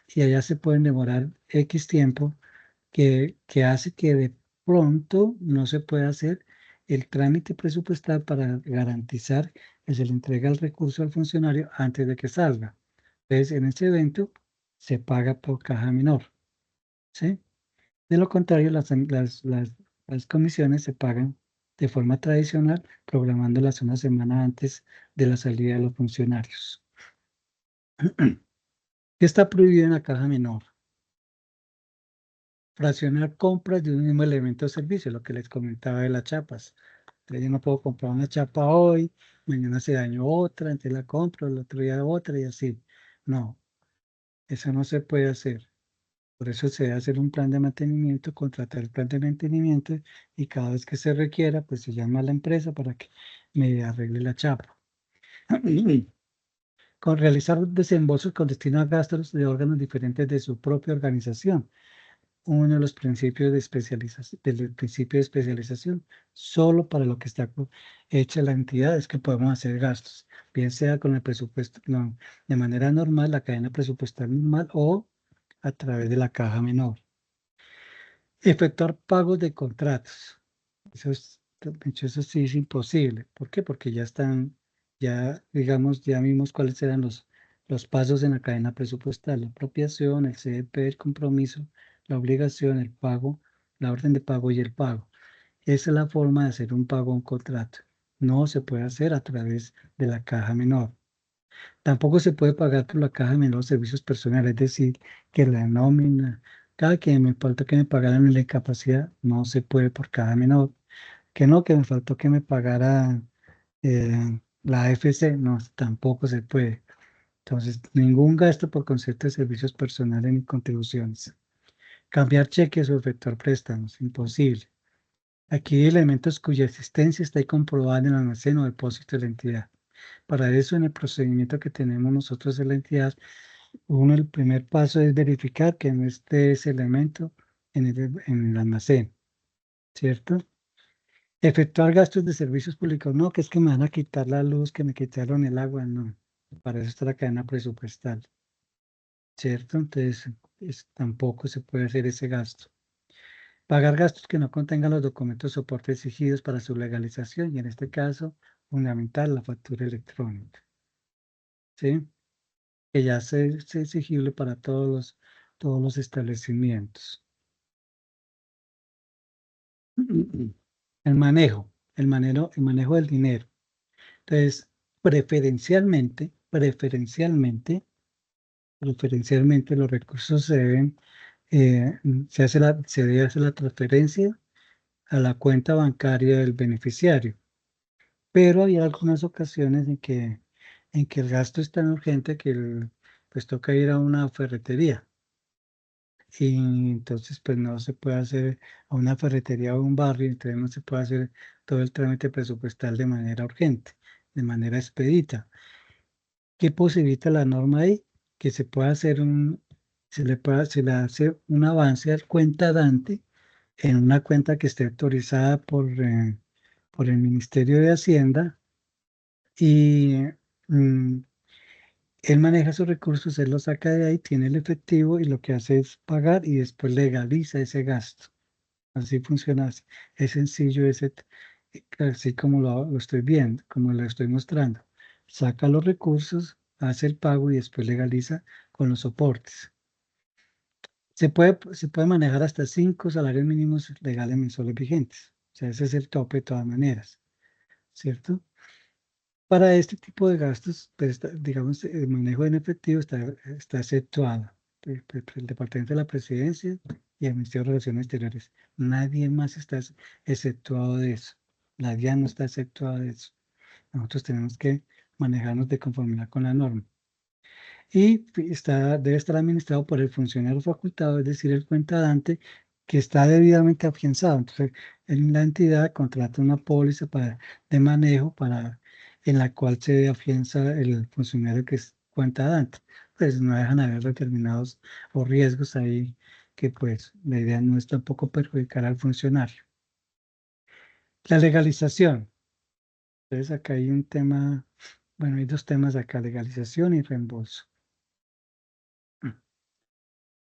y allá se pueden demorar X tiempo que hace que de pronto no se pueda hacer el trámite presupuestal para garantizar que se le entrega el recurso al funcionario antes de que salga. Entonces, en ese evento se paga por caja menor, ¿sí? De lo contrario, las comisiones se pagan de forma tradicional, programándolas una semana antes de la salida de los funcionarios. ¿Qué está prohibido en la caja menor? Fraccionar compras de un mismo elemento o servicio, lo que les comentaba de las chapas. Entonces, yo no puedo comprar una chapa hoy, mañana se dañó otra, entonces la compro, el otro día otra y así. No, eso no se puede hacer. Por eso se debe hacer un plan de mantenimiento, contratar el plan de mantenimiento y cada vez que se requiera, pues se llama a la empresa para que me arregle la chapa. Con realizar desembolsos con destino a gastos de órganos diferentes de su propia organización. Uno de los principios de especialización, del principio de especialización, solo para lo que está hecha la entidad es que podemos hacer gastos, bien sea con el presupuesto, no, de manera normal, la cadena presupuestal normal o a través de la caja menor. Efectuar pagos de contratos. De hecho, eso sí es imposible. ¿Por qué? Porque ya están, ya digamos, ya vimos cuáles eran los pasos en la cadena presupuestal, la apropiación, el CDP, el compromiso, la obligación, el pago, la orden de pago y el pago. Esa es la forma de hacer un pago a un contrato. No se puede hacer a través de la caja menor. Tampoco se puede pagar por la caja menor servicios personales, es decir, que la nómina, cada que me faltó que me pagaran en la incapacidad, no se puede por caja menor. Que no, que me faltó que me pagara la AFC, no, tampoco se puede. Entonces, ningún gasto por concepto de servicios personales ni contribuciones. Cambiar cheques o efectuar préstamos, imposible. Aquí hay elementos cuya existencia está comprobada en el almacén o depósito de la entidad. Para eso, en el procedimiento que tenemos nosotros en la entidad, el primer paso es verificar que no esté ese elemento en el almacén, ¿cierto? Efectuar gastos de servicios públicos, no, que es que me van a quitar la luz, que me quitaron el agua, no. Para eso está la cadena presupuestal, ¿cierto? Entonces, tampoco se puede hacer ese gasto. Pagar gastos que no contengan los documentos soporte exigidos para su legalización y en este caso, fundamental, la factura electrónica, ¿sí? Que ya es exigible para todos los establecimientos. El manejo del dinero. Entonces, preferencialmente los recursos se deben, se debe hacer la transferencia a la cuenta bancaria del beneficiario. Pero hay algunas ocasiones en que el gasto es tan urgente que pues toca ir a una ferretería. Y entonces pues no se puede hacer a una ferretería o a un barrio, entonces no se puede hacer todo el trámite presupuestal de manera urgente, de manera expedita. ¿Qué posibilita la norma ahí? Que se pueda hacer se le hace un avance al cuenta dante en una cuenta que esté autorizada por el Ministerio de Hacienda y mm, él maneja sus recursos, él los saca de ahí, tiene el efectivo y lo que hace es pagar y después legaliza ese gasto. Así funciona, es sencillo, así como lo estoy viendo, como lo estoy mostrando. Saca los recursos, hace el pago y después legaliza con los soportes. Se puede manejar hasta 5 salarios mínimos legales mensuales vigentes. O sea, ese es el tope de todas maneras, ¿cierto? Para este tipo de gastos, pues, digamos, el manejo en efectivo está exceptuado. El Departamento de la Presidencia y el Ministerio de Relaciones Exteriores. Nadie más está exceptuado de eso. La DIAN no está exceptuada de eso. Nosotros tenemos que manejarnos de conformidad con la norma. Y debe estar administrado por el funcionario facultado, es decir, el cuentadante, que está debidamente afianzado. Entonces, la entidad contrata una póliza de manejo en la cual se afianza el funcionario que es cuentadante. Pues no dejan haber determinados o riesgos ahí que pues la idea no es tampoco perjudicar al funcionario. La legalización. Entonces acá hay un tema, bueno, hay dos temas acá, legalización y reembolso.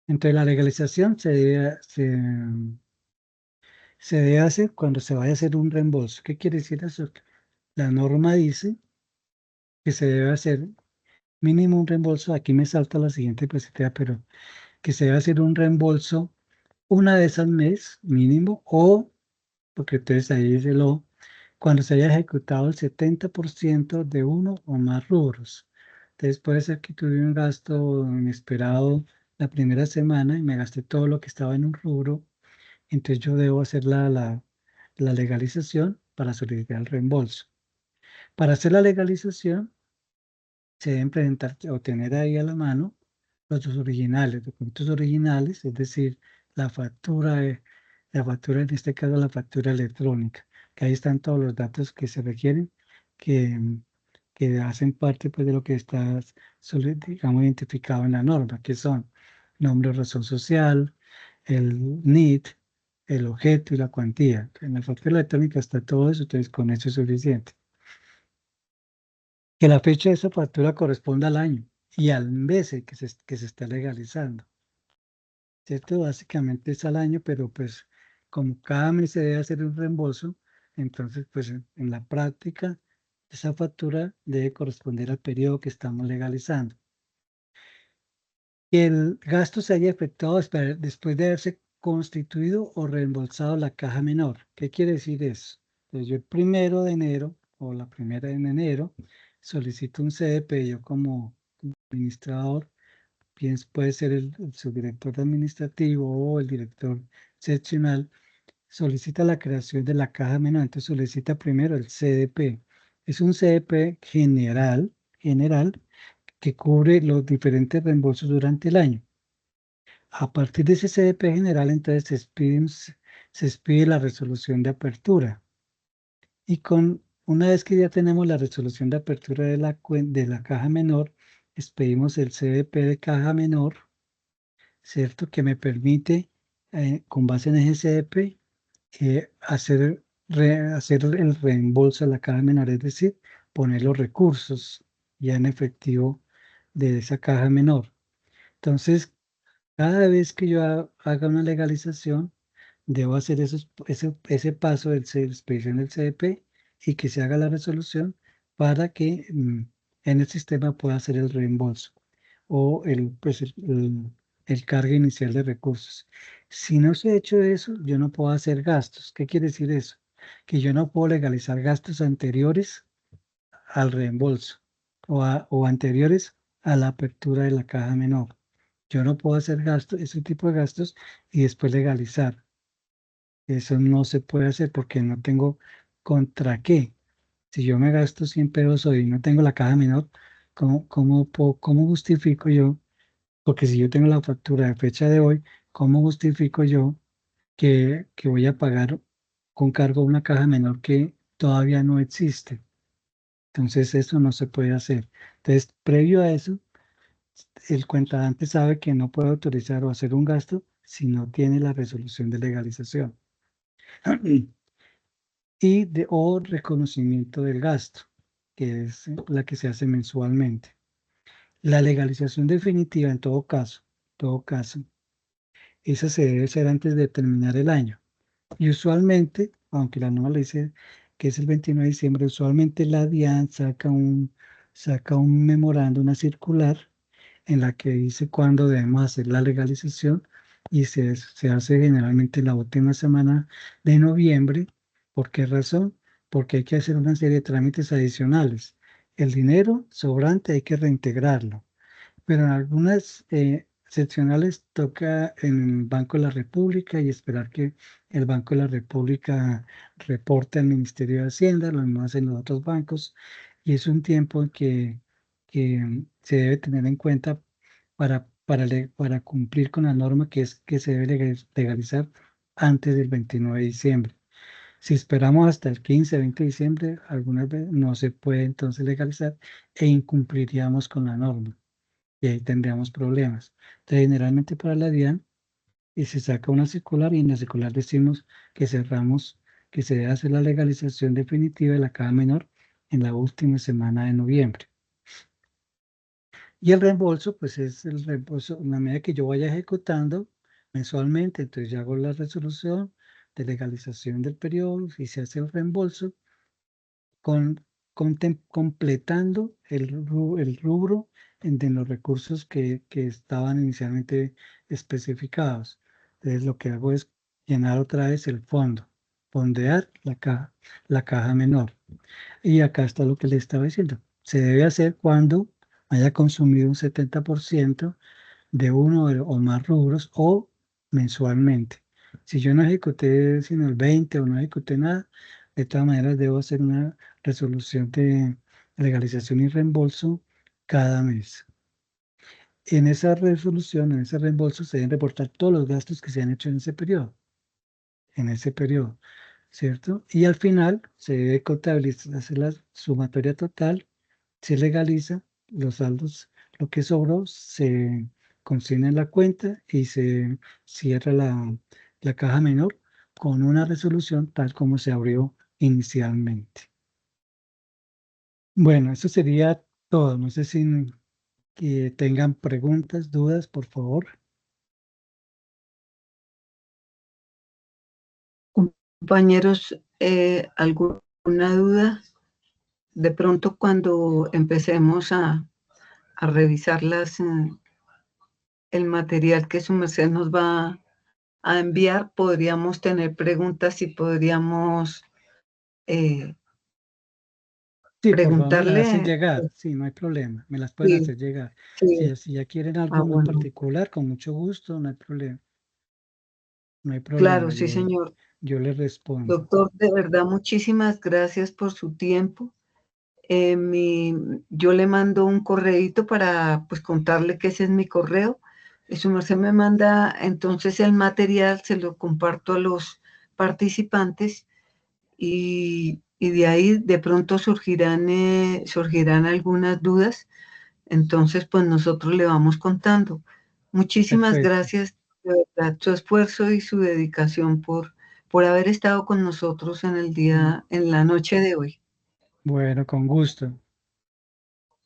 Entonces la legalización se debe hacer cuando se vaya a hacer un reembolso. ¿Qué quiere decir eso? La norma dice que se debe hacer mínimo un reembolso. Aquí me salta la siguiente precisamente, pero que se debe hacer un reembolso una vez al mes mínimo o, porque entonces ahí dice cuando se haya ejecutado el 70% de uno o más rubros. Entonces puede ser que tuve un gasto inesperado la primera semana y me gasté todo lo que estaba en un rubro, entonces yo debo hacer la legalización para solicitar el reembolso. Para hacer la legalización se deben presentar o tener ahí a la mano los dos originales, documentos originales, es decir, la factura, la factura, en este caso la factura electrónica, que ahí están todos los datos que se requieren, que, que hacen parte pues, de lo que está, digamos, identificado en la norma, que son nombre, razón social, el NIT, el objeto y la cuantía. En la factura electrónica está todo eso, entonces con eso es suficiente. Que la fecha de esa factura corresponda al año y al mes en que se está legalizando. ¿Cierto? Básicamente es al año, pero pues como cada mes se debe hacer un reembolso, entonces pues en la práctica esa factura debe corresponder al periodo que estamos legalizando. Que el gasto se haya efectuado después de haberse constituido o reembolsado la caja menor. ¿Qué quiere decir eso? Pues yo el 1 de enero o la primera de enero solicito un CDP, yo como administrador, puede ser el subdirector administrativo o el director seccional, solicita la creación de la caja menor, entonces solicita primero el CDP. Es un CDP general que cubre los diferentes reembolsos durante el año. A partir de ese CDP general, entonces se expide la resolución de apertura. Y una vez que ya tenemos la resolución de apertura de la caja menor, expedimos el CDP de caja menor, ¿cierto? Que me permite, con base en ese CDP, hacer el reembolso a la caja menor, es decir, poner los recursos ya en efectivo de esa caja menor. Entonces, cada vez que yo haga una legalización, debo hacer ese paso de la expedición del CDP y que se haga la resolución para que en el sistema pueda hacer el reembolso o el cargo inicial de recursos. Si no se ha hecho eso, yo no puedo hacer gastos. ¿Qué quiere decir eso? Que yo no puedo legalizar gastos anteriores al reembolso o anteriores a la apertura de la caja menor. Yo no puedo hacer gastos, ese tipo de gastos y después legalizar. Eso no se puede hacer porque no tengo contra qué. Si yo me gasto 100 pesos hoy y no tengo la caja menor, ¿cómo justifico yo? Porque si yo tengo la factura de fecha de hoy, ¿cómo justifico yo que voy a pagar con cargo una caja menor que todavía no existe? Entonces eso no se puede hacer. Entonces, previo a eso, el cuentadante sabe que no puede autorizar o hacer un gasto si no tiene la resolución de legalización o reconocimiento del gasto, que es la que se hace mensualmente. La legalización definitiva, en todo caso, esa se debe hacer antes de terminar el año. Y usualmente, aunque la norma le dice que es el 29 de diciembre, usualmente la DIAN saca un memorando, una circular, en la que dice cuándo debemos hacer la legalización y se hace generalmente la última semana de noviembre. ¿Por qué razón? Porque hay que hacer una serie de trámites adicionales. El dinero sobrante hay que reintegrarlo, pero en algunas seccionales toca en el Banco de la República y esperar que el Banco de la República reporte al Ministerio de Hacienda, lo mismo hacen los otros bancos, y es un tiempo que se debe tener en cuenta para cumplir con la norma que es que se debe legalizar antes del 29 de diciembre. Si esperamos hasta el 15, 20 de diciembre, algunas veces no se puede entonces legalizar e incumpliríamos con la norma y ahí tendríamos problemas. Entonces, generalmente para la DIAN se saca una circular y en la circular decimos que cerramos, que se debe hacer la legalización definitiva de la caja menor en la última semana de noviembre. Y el reembolso, pues es el reembolso, en la medida que yo vaya ejecutando mensualmente, entonces yo hago la resolución de legalización del periodo y se hace el reembolso con, completando el rubro de los recursos que estaban inicialmente especificados. Entonces lo que hago es llenar otra vez el fondo, fondear la caja menor. Y acá está lo que le estaba diciendo. Se debe hacer cuando haya consumido un 70% de uno o más rubros o mensualmente. Si yo no ejecuté sino el 20 o no ejecuté nada, de todas maneras debo hacer una resolución de legalización y reembolso cada mes. En esa resolución, en ese reembolso, se deben reportar todos los gastos que se han hecho en ese periodo, ¿cierto? Y al final se debe contabilizar, hacer la sumatoria total, se legaliza los saldos, lo que sobró se consigna en la cuenta y se cierra la caja menor con una resolución tal como se abrió inicialmente. Bueno, eso sería todo. No sé si que tengan preguntas, dudas, por favor.
Compañeros, ¿alguna duda? De pronto cuando empecemos a revisar el material que su merced nos va a enviar, podríamos tener preguntas y podríamos
Sí, por favor, me las hacen
preguntarle.
llegar. Sí, no hay problema. Me las pueden
Sí,
hacer llegar.
sí.
Si ya quieren algo en
Bueno,
particular, con mucho gusto, no hay problema. No hay
claro,
problema.
sí, señor.
Yo les respondo.
Doctor, de verdad, muchísimas gracias por su tiempo. Yo le mando un correíto para pues contarle que ese es mi correo. Y su merced me manda entonces el material, se lo comparto a los participantes y de ahí de pronto surgirán algunas dudas. Entonces, pues nosotros le vamos contando. Muchísimas
Perfecto.
gracias, de verdad, su esfuerzo y su dedicación por haber estado con nosotros en la noche de hoy.
Bueno, con gusto.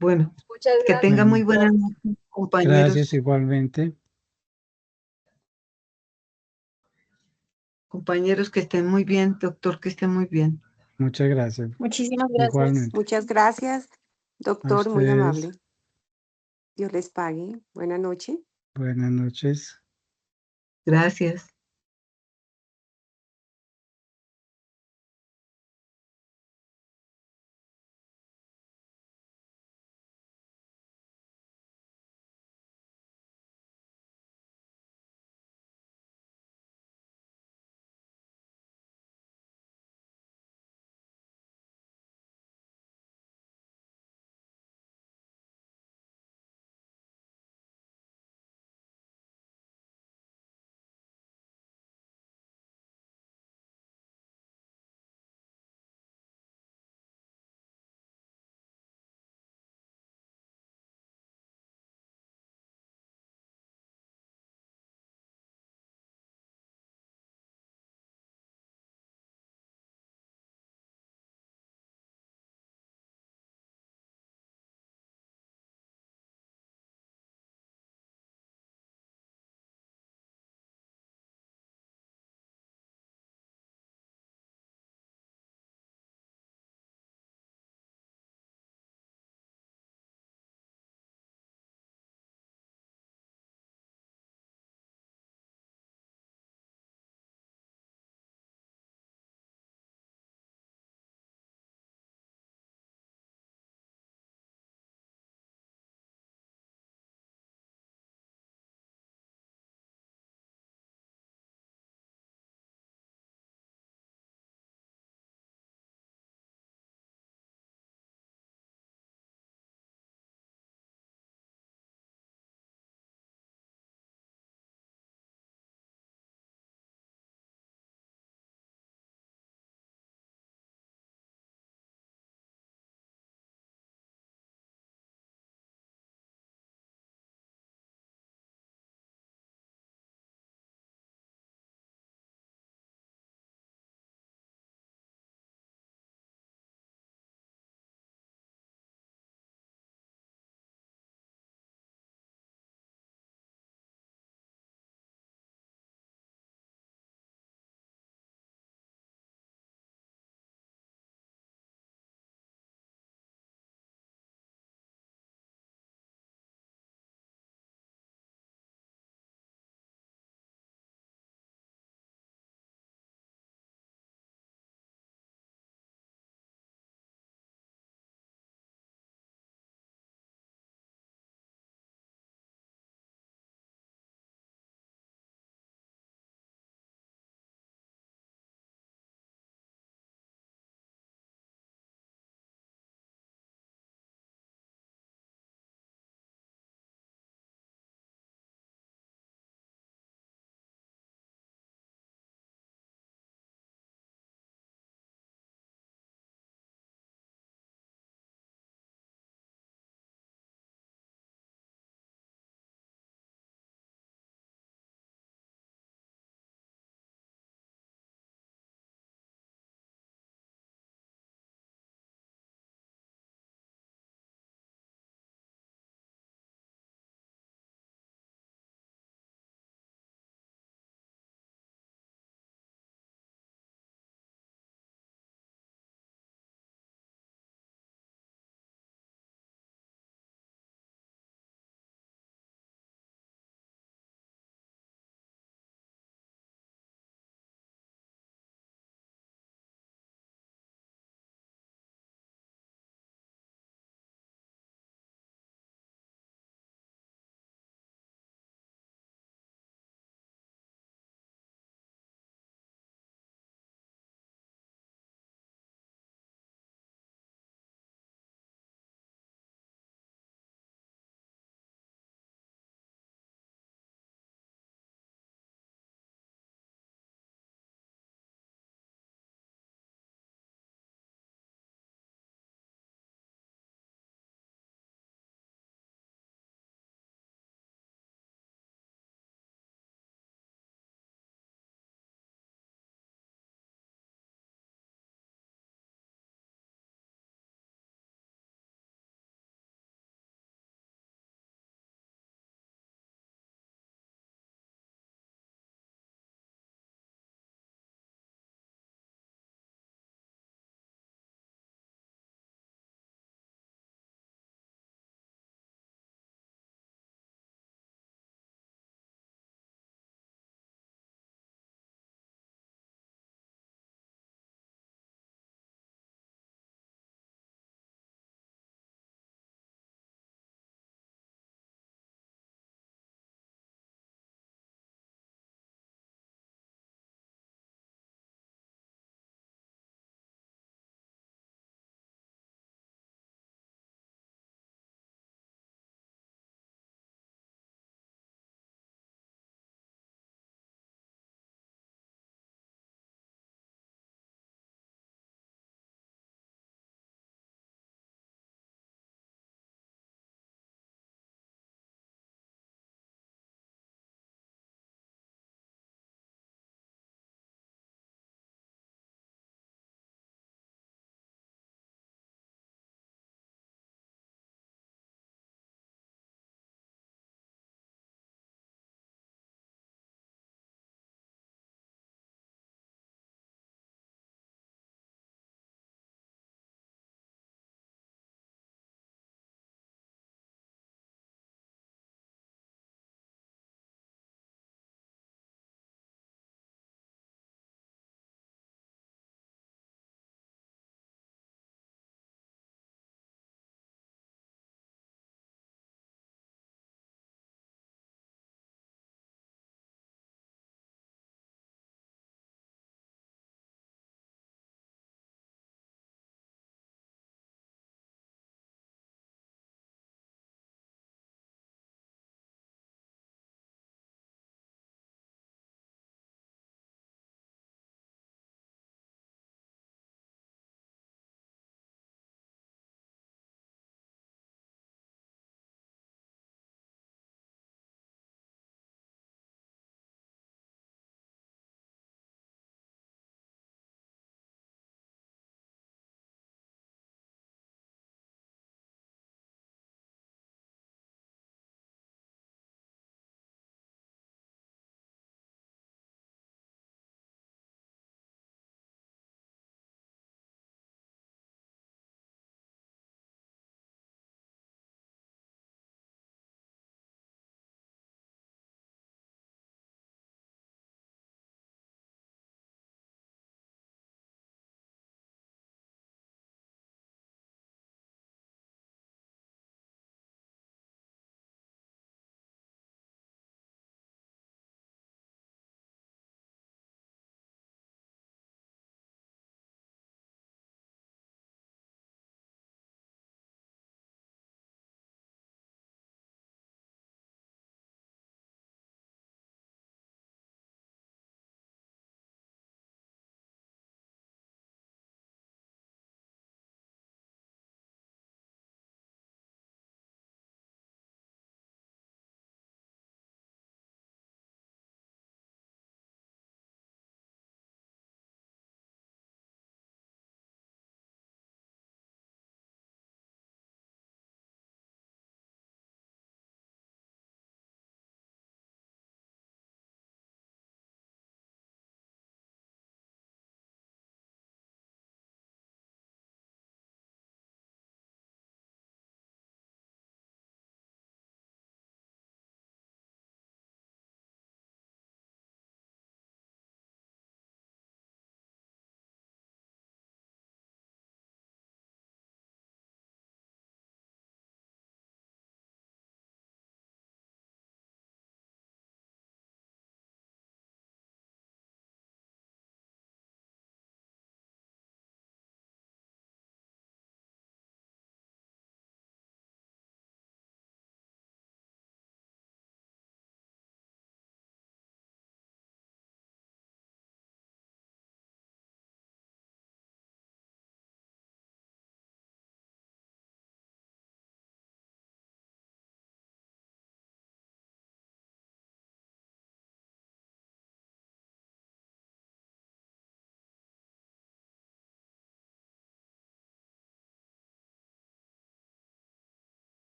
Bueno,
Muchas
que
gracias,
tenga muy
Bueno,
buenas
doctor.
noches,
gracias
compañeros.
igualmente.
Compañeros, que estén muy bien, doctor, que estén muy bien.
Muchas gracias.
Muchísimas gracias.
Igualmente.
Muchas gracias,
A
doctor, muy
ustedes,
amable. Dios les pague. Buenas noches.
buenas noches.
Gracias.